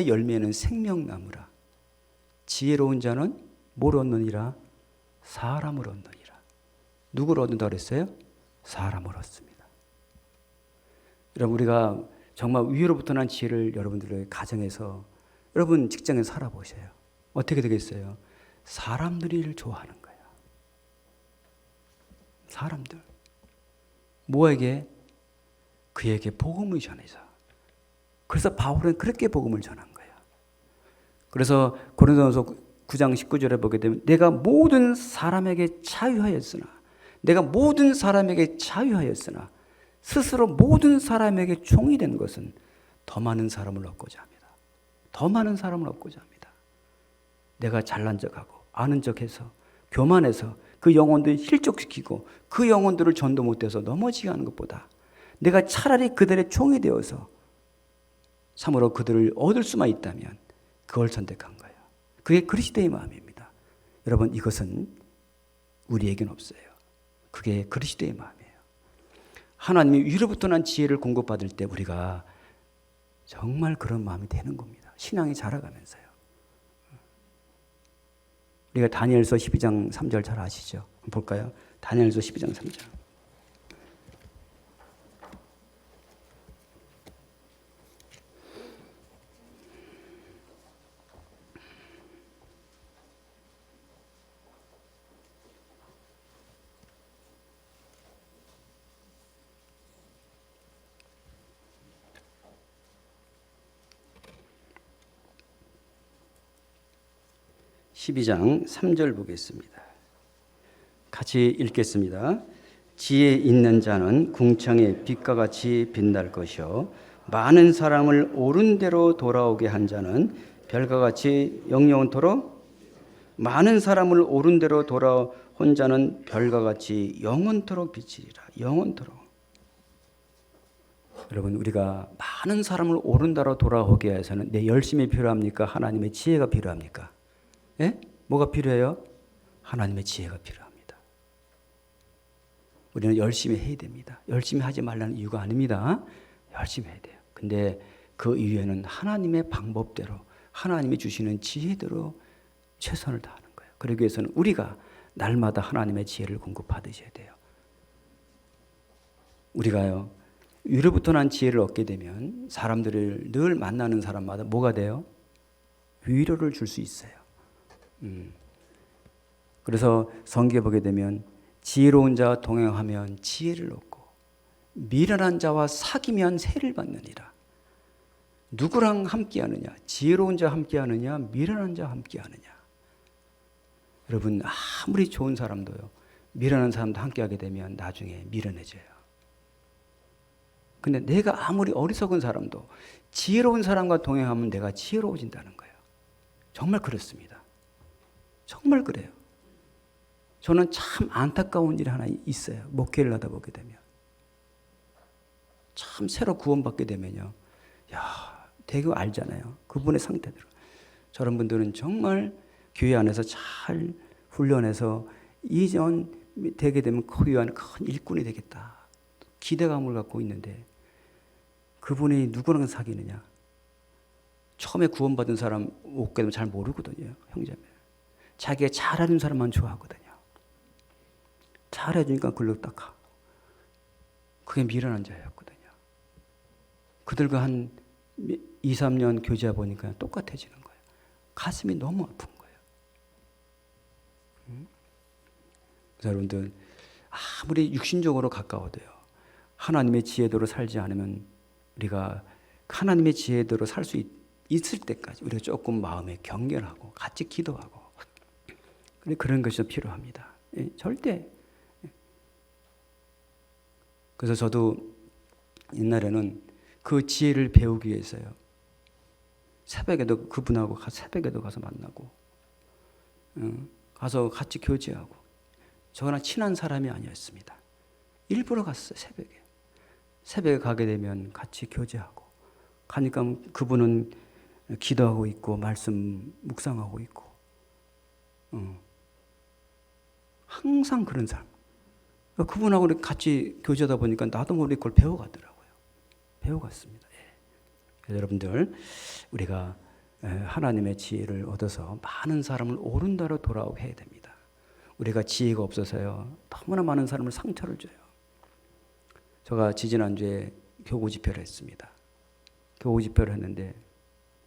열매는 생명나무라. 지혜로운 자는 뭘 얻느니라? 사람을 얻느니라. 누구를 얻는다 그랬어요? 사람을 얻습니다. 여러분, 우리가 정말 위로부터 난 지혜를 여러분들의 가정에서, 여러분 직장에서 살아보세요. 어떻게 되겠어요? 사람들이 좋아하는 거예요. 사람들. 뭐에게? 그에게 복음을 전해서. 그래서 바울은 그렇게 복음을 전한 거예요. 그래서 고린도전서 9장 19절에 보게 되면 내가 모든 사람에게 자유하였으나 스스로 모든 사람에게 종이 된 것은 더 많은 사람을 얻고자 합니다. 더 많은 사람을 얻고자 합니다. 내가 잘난 척하고 아는 척해서 교만해서 그 영혼들을 실족시키고 그 영혼들을 전도 못해서 넘어지게 하는 것보다 내가 차라리 그들의 종이 되어서 참으로 그들을 얻을 수만 있다면 그걸 선택한 거예요. 그게 그리스도의 마음입니다. 여러분, 이것은 우리에겐 없어요. 그게 그리스도의 마음이에요. 하나님이 위로부터 난 지혜를 공급받을 때 우리가 정말 그런 마음이 되는 겁니다. 신앙이 자라가면서요. 우리가 다니엘서 12장 3절 잘 아시죠? 볼까요? 다니엘서 12장 3절. 12장 3절 보겠습니다. 같이 읽겠습니다. 지혜 있는 자는 궁창의 빛과 같이 빛날 것이요 많은 사람을 옳은 대로 돌아오게 한 자는 별과 같이 영영토록 많은 사람을 옳은 대로 돌아온 자는 별과 같이 영원토록 비치리라. 영원토록. 여러분, 우리가 많은 사람을 옳은 대로 돌아오게 위해서는 내 열심이 필요합니까? 하나님의 지혜가 필요합니까? 예? 뭐가 필요해요? 하나님의 지혜가 필요합니다. 우리는 열심히 해야 됩니다. 열심히 하지 말라는 이유가 아닙니다. 열심히 해야 돼요. 근데 그 이유에는 하나님의 방법대로, 하나님이 주시는 지혜대로 최선을 다하는 거예요. 그러기 위해서는 우리가 날마다 하나님의 지혜를 공급받으셔야 돼요. 우리가요, 위로부터 난 지혜를 얻게 되면 사람들을 늘 만나는 사람마다 뭐가 돼요? 위로를 줄 수 있어요. 그래서 성경에 보게 되면 지혜로운 자와 동행하면 지혜를 얻고 미련한 자와 사귀면 세를 받느니라. 누구랑 함께하느냐? 지혜로운 자와 함께하느냐? 미련한 자와 함께하느냐? 여러분, 아무리 좋은 사람도요, 미련한 사람도 함께하게 되면 나중에 미련해져요. 근데 내가 아무리 어리석은 사람도 지혜로운 사람과 동행하면 내가 지혜로워진다는 거예요. 정말 그렇습니다. 정말 그래요. 저는 참 안타까운 일이 하나 있어요. 목회를 하다 보게 되면. 참 새로 구원받게 되면요. 야, 되게 알잖아요. 그분의 상태대로. 저런 분들은 정말 교회 안에서 잘 훈련해서 이전 되게 되면 고유한 큰 일꾼이 되겠다. 기대감을 갖고 있는데 그분이 누구랑 사귀느냐. 처음에 구원받은 사람 오게 되면 잘 모르거든요. 형제면. 자기가 잘하는 사람만 좋아하거든요. 잘해주니까 글로 딱 가. 그게 미련한 자였거든요. 그들과 한 2, 3년 교제해 보니까 똑같아지는 거예요. 가슴이 너무 아픈 거예요. 그래서 여러분들 아무리 육신적으로 가까워도요, 하나님의 지혜대로 살지 않으면 우리가 하나님의 지혜대로 살 수 있을 때까지 우리가 조금 마음에 경계하고 같이 기도하고 그런 것이 필요합니다. 절대. 그래서 저도 옛날에는 그 지혜를 배우기 위해서요, 새벽에도 그분하고 새벽에도 가서 만나고 가서 같이 교제하고. 저랑 친한 사람이 아니었습니다. 일부러 갔어요. 새벽에 가게 되면 같이 교제하고 가니까 그분은 기도하고 있고 말씀 묵상하고 있고 항상 그런 사람. 그분하고 같이 교제하다 보니까 나도 모르게 그걸 배워가더라고요. 배워갔습니다. 그래서 여러분들, 우리가 하나님의 지혜를 얻어서 많은 사람을 옳은 대로 돌아오게 해야 됩니다. 우리가 지혜가 없어서요, 너무나 많은 사람을 상처를 줘요. 제가 지지난주에 교구 집회를 했습니다. 교구 집회를 했는데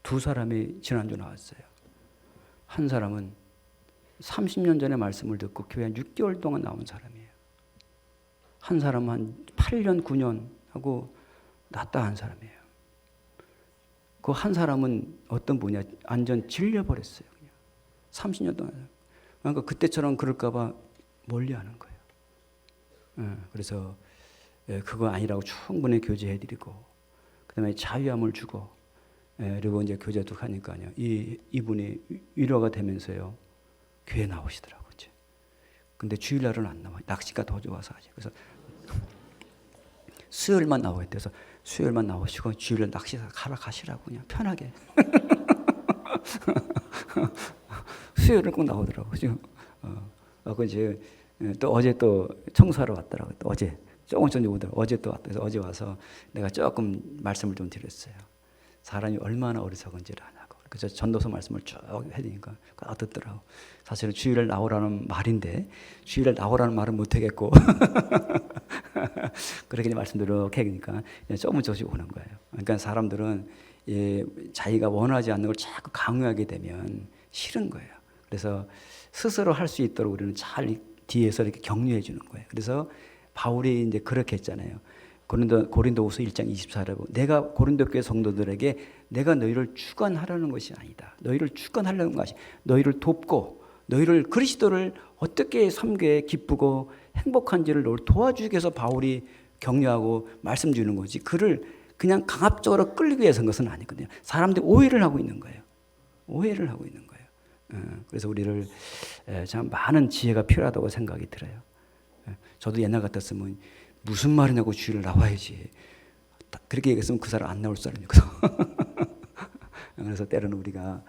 두 사람이 지난주 나왔어요. 한 사람은 30년 전에 말씀을 듣고 교회 한 6개월 동안 나온 사람이에요. 한 사람은 한 8년, 9년 하고 낫다 한 사람이에요. 그 한 사람은 어떤 분이야? 완전 질려버렸어요. 그냥 30년 동안. 그러니까 그때처럼 그럴까봐 멀리하는 거예요. 그래서 그거 아니라고 충분히 교제해드리고, 그다음에 자유함을 주고, 그리고 이제 교제도 하니까요. 이분이 위로가 되면서요, 교회 나오시더라고요. 이제. 근데 주일날은 안 나와요. 날씨가 더 좋아서 하지. 그래서 수요일만 나와야 돼서 수요일만 나오시고 주일날 낚시 가시라고 그냥 편하게. 수요일은 꼭 나오더라고요. 이제 또 어제 또 청소하러 왔더라고요. 또 어제 조금 전에 오더라고요. 어제 또 왔다. 그래서 어제 와서 내가 조금 말씀을 좀 드렸어요. 사람이 얼마나 어리석은지를 아냐고. 그래서 전도서 말씀을 쭉 해드리니까 알아듣더라고. 사실은 주일날 나오라는 말인데 주일날 나오라는 말은 못하겠고 그렇게 말씀드려 하니까 조금씩 오는 거예요. 그러니까 사람들은 자기가 원하지 않는 걸 자꾸 강요하게 되면 싫은 거예요. 그래서 스스로 할 수 있도록 우리는 잘 뒤에서 이렇게 격려해 주는 거예요. 그래서 바울이 이제 그렇게 했잖아요. 고린도후서 1장 24절에 내가 고린도 교회 성도들에게 내가 너희를 주관하려는 것이 아니다. 너희를 주관하려는 것이 너희를 돕고 너희를 그리스도를 어떻게 섬겨야 기쁘고 행복한지를 너를 도와주기 위해서 바울이 격려하고 말씀 주는 거지. 그를 그냥 강압적으로 끌기 위해서 한 것은 아니거든요. 사람들이 오해를 하고 있는 거예요. 오해를 하고 있는 거예요. 그래서 우리를 참 많은 지혜가 필요하다고 생각이 들어요. 저도 옛날 같았으면 무슨 말이냐고 주의를 나와야지. 그렇게 얘기했으면 그 사람 안 나올 사람이거든. 그래서 때로는 우리가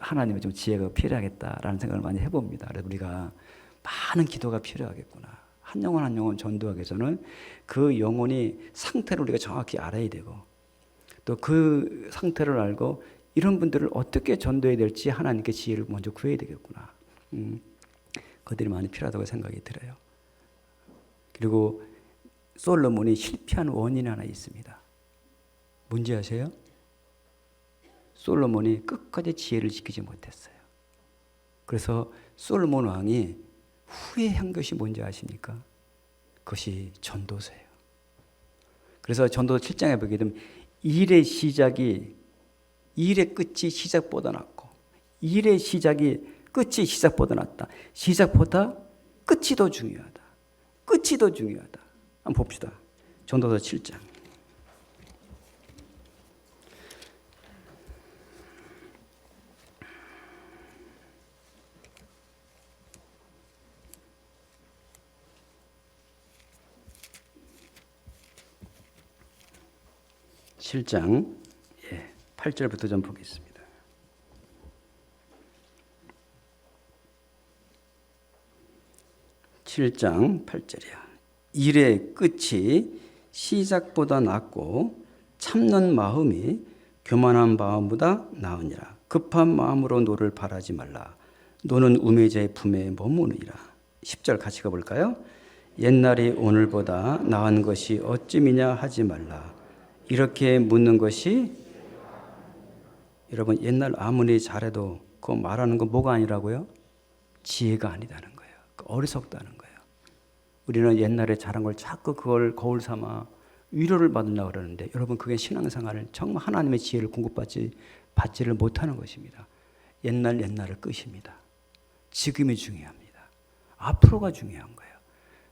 하나님의 좀 지혜가 필요하겠다라는 생각을 많이 해봅니다. 그래서 우리가 많은 기도가 필요하겠구나. 한 영혼 한 영혼 전도하기 위해서는 그 영혼이 상태를 우리가 정확히 알아야 되고 또 그 상태를 알고 이런 분들을 어떻게 전도해야 될지 하나님께 지혜를 먼저 구해야 되겠구나. 그들이 많이 필요하다고 생각이 들어요. 그리고 솔로몬이 실패한 원인이 하나 있습니다. 뭔지 아세요? 솔로몬이 끝까지 지혜를 지키지 못했어요. 그래서 솔로몬 왕이 후회한 것이 뭔지 아십니까? 그것이 전도서예요. 그래서 전도서 7장에 보게 되면 일의 끝이 시작보다 낫고 일의 시작이 끝이 시작보다 낫다. 시작보다 끝이 더 중요하다. 끝이 더 중요하다. 한번 봅시다. 전도서 7장. (7장) 8절부터 좀 보겠습니다. 7장 8절이야. 일의 끝이 시작보다 낫고 참는 마음이 교만한 마음보다 나으니라. 급한 마음으로 노를 바라지 말라. 노는 우매자의 품에 머무느니라. 10절 같이 가볼까요? 옛날이 오늘보다 나은 것이 어찌미냐 하지 말라. 이렇게 묻는 것이 여러분 옛날 아무리 잘해도 그거 말하는 건 뭐가 아니라고요? 지혜가 아니다는 거예요. 어리석다는 거예요. 우리는 옛날에 잘한 걸 자꾸 그걸 거울 삼아 위로를 받으려고 그러는데 여러분 그게 신앙생활을 정말 하나님의 지혜를 받지를 못하는 것입니다. 옛날을 끝입니다. 지금이 중요합니다. 앞으로가 중요한 거예요.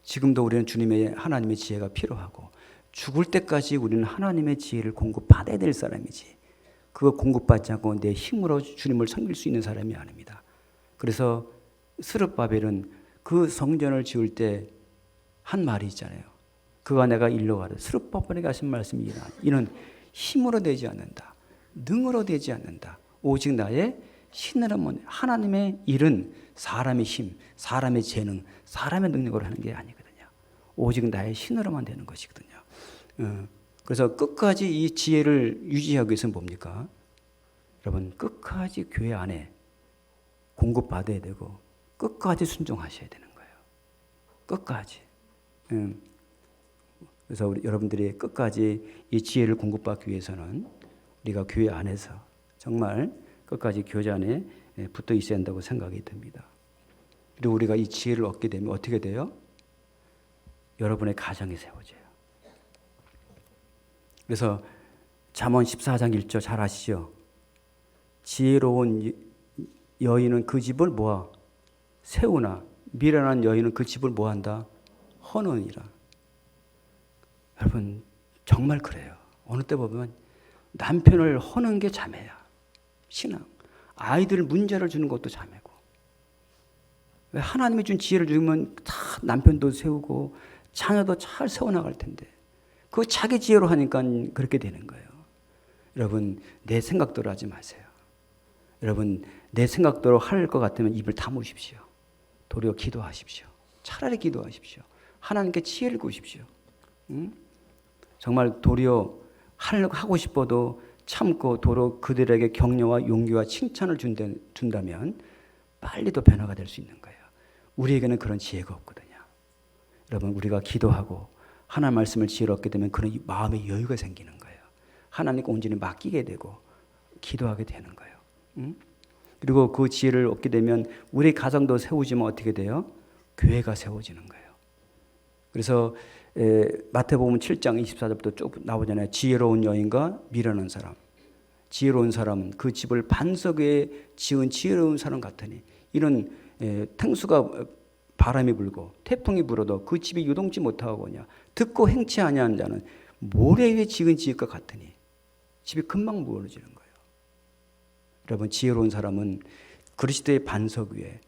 지금도 우리는 주님의 하나님의 지혜가 필요하고 죽을 때까지 우리는 하나님의 지혜를 공급받아야 될 사람이지 그거 공급받지 않고 내 힘으로 주님을 섬길 수 있는 사람이 아닙니다. 그래서 스룹바벨은 그 성전을 지을 때 한 말이 있잖아요. 그가 내가 일러 가라. 스룹바벨에게 하신 말씀이 이는 힘으로 되지 않는다. 능으로 되지 않는다. 오직 나의 신으로만. 하나님의 일은 사람의 힘, 사람의 재능, 사람의 능력으로 하는 게 아니거든요. 오직 나의 신으로만 되는 것이거든요. 그래서 끝까지 이 지혜를 유지하기 위해서는 뭡니까? 여러분 끝까지 교회 안에 공급받아야 되고 끝까지 순종하셔야 되는 거예요. 끝까지. 그래서 여러분들이 끝까지 이 지혜를 공급받기 위해서는 우리가 교회 안에서 정말 끝까지 교제 안에 붙어 있어야 한다고 생각이 듭니다. 그리고 우리가 이 지혜를 얻게 되면 어떻게 돼요? 여러분의 가정이 세워져요. 그래서 잠언 14장 1절 잘 아시죠? 지혜로운 여인은 그 집을 뭐하? 세우나 미련한 여인은 그 집을 뭐한다? 허느니라. 여러분 정말 그래요. 어느 때 보면 남편을 허는 게 자매야. 신앙. 아이들 문제를 주는 것도 자매고. 왜 하나님이 준 지혜를 주면 다 남편도 세우고 자녀도 잘 세워나갈 텐데 그거 자기 지혜로 하니까 그렇게 되는 거예요. 여러분 내 생각대로 하지 마세요. 여러분 내 생각대로 할 것 같으면 입을 다무십시오. 도리어 기도하십시오. 차라리 기도하십시오. 하나님께 지혜를 구십시오. 정말 도리어 하고 싶어도 참고 도로 그들에게 격려와 용기와 칭찬을 준다면 빨리 더 변화가 될 수 있는 거예요. 우리에게는 그런 지혜가 없거든요. 여러분 우리가 기도하고 하나님 말씀을 지혜를 얻게 되면 그런 마음의 여유가 생기는 거예요. 하나님께 온전히 맡기게 되고 기도하게 되는 거예요. 그리고 그 지혜를 얻게 되면 우리 가정도 세우지면 어떻게 돼요? 교회가 세워지는 거예요. 그래서 마태복음 7장 24절부터 쭉 나오잖아요. 지혜로운 여인과 미련한 사람. 지혜로운 사람은 그 집을 반석 위에 지은 지혜로운 사람 같으니, 이런 탕수가 바람이 불고 태풍이 불어도 그 집이 요동치 못하거냐, 듣고 행치 아니하는 자는 모래 위에 지은 지역과 같으니, 집이 금방 무너지는 거예요. 여러분, 지혜로운 사람은 그리스도의 반석 위에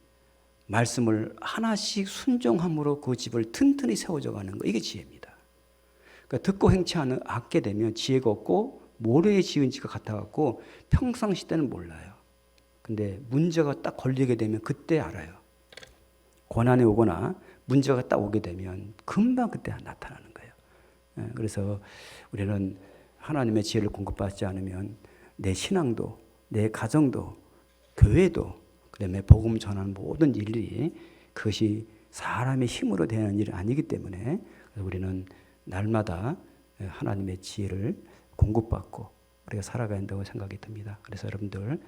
말씀을 하나씩 순종함으로 그 집을 튼튼히 세워져 가는 거, 이게 지혜입니다. 그러니까 듣고 행치 않게 되면 지혜가 없고 모래에 지은 집과 같아갖고 평상시 때는 몰라요. 근데 문제가 딱 걸리게 되면 그때 알아요. 고난이 오거나 문제가 딱 오게 되면 금방 그때 나타나는 거예요. 그래서 우리는 하나님의 지혜를 공급받지 않으면 내 신앙도, 내 가정도, 교회도, 그다음에 복음 전하는 모든 일이 그것이 사람의 힘으로 되는 일이 아니기 때문에 우리는 날마다 하나님의 지혜를 공급받고 우리가 살아가야 한다고 생각이 듭니다. 그래서 여러분들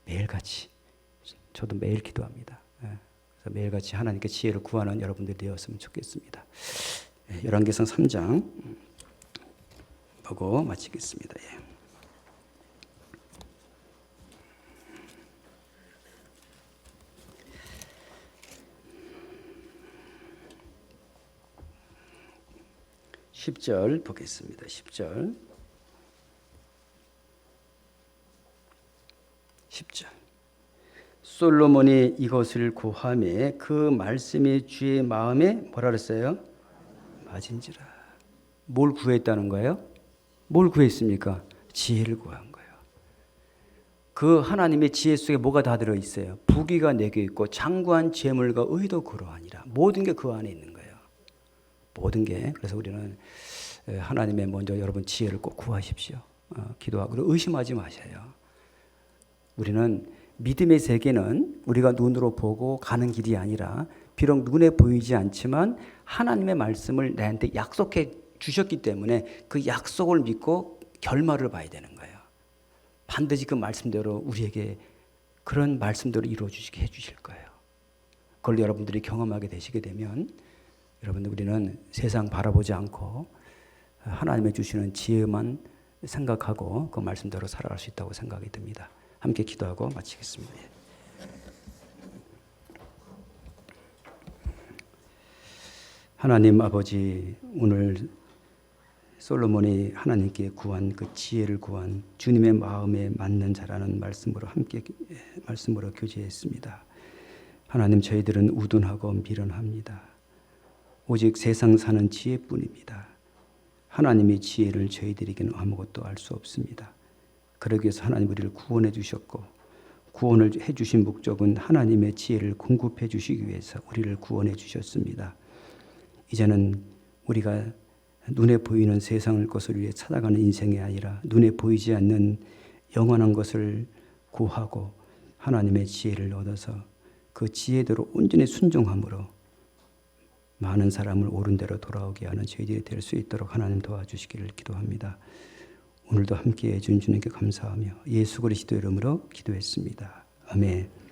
매일같이, 저도 매일 기도합니다. 그래서 매일같이 하나님께 지혜를 구하는 여러분들이 되었으면 좋겠습니다. 열왕기상 3장 보고 마치겠습니다. 10절 보겠습니다. 10절. 솔로몬이 이것을 구하매 그 말씀이 주의 마음에 뭐라 그랬어요? 맞은지라. 뭘 구했다는 거예요? 뭘 구했습니까? 지혜를 구한 거예요. 그 하나님의 지혜 속에 뭐가 다 들어있어요? 부귀가 내게 있고 장구한 재물과 의도 그러하니라. 모든 게 그 안에 있는 거예요. 모든 게. 그래서 우리는 하나님의 먼저 여러분 지혜를 꼭 구하십시오. 기도하고 의심하지 마셔요. 우리는 믿음의 세계는 우리가 눈으로 보고 가는 길이 아니라, 비록 눈에 보이지 않지만 하나님의 말씀을 나한테 약속해 주셨기 때문에 그 약속을 믿고 결말을 봐야 되는 거예요. 반드시 그 말씀대로 우리에게 그런 말씀대로 이루어주시게 해주실 거예요. 그걸 여러분들이 경험하게 되시게 되면 여러분들, 우리는 세상 바라보지 않고 하나님의 주시는 지혜만 생각하고 그 말씀대로 살아갈 수 있다고 생각이 듭니다. 함께 기도하고 마치겠습니다. 하나님 아버지, 오늘 솔로몬이 하나님께 구한 그 지혜를 구한 주님의 마음에 맞는 자라는 말씀으로 함께 말씀으로 교제했습니다. 하나님, 저희들은 우둔하고 미련합니다. 오직 세상 사는 지혜뿐입니다. 하나님의 지혜를 저희들에게는 아무것도 알 수 없습니다. 그러기 위해서 하나님 우리를 구원해 주셨고, 구원을 해 주신 목적은 하나님의 지혜를 공급해 주시기 위해서 우리를 구원해 주셨습니다. 이제는 우리가 눈에 보이는 세상의 것을 위해 찾아가는 인생이 아니라 눈에 보이지 않는 영원한 것을 구하고 하나님의 지혜를 얻어서 그 지혜대로 온전히 순종함으로 많은 사람을 옳은 대로 돌아오게 하는 저희들이 될 수 있도록 하나님 도와주시기를 기도합니다. 오늘도 함께해 준 주님께 감사하며 예수 그리스도 이름으로 기도했습니다. 아멘.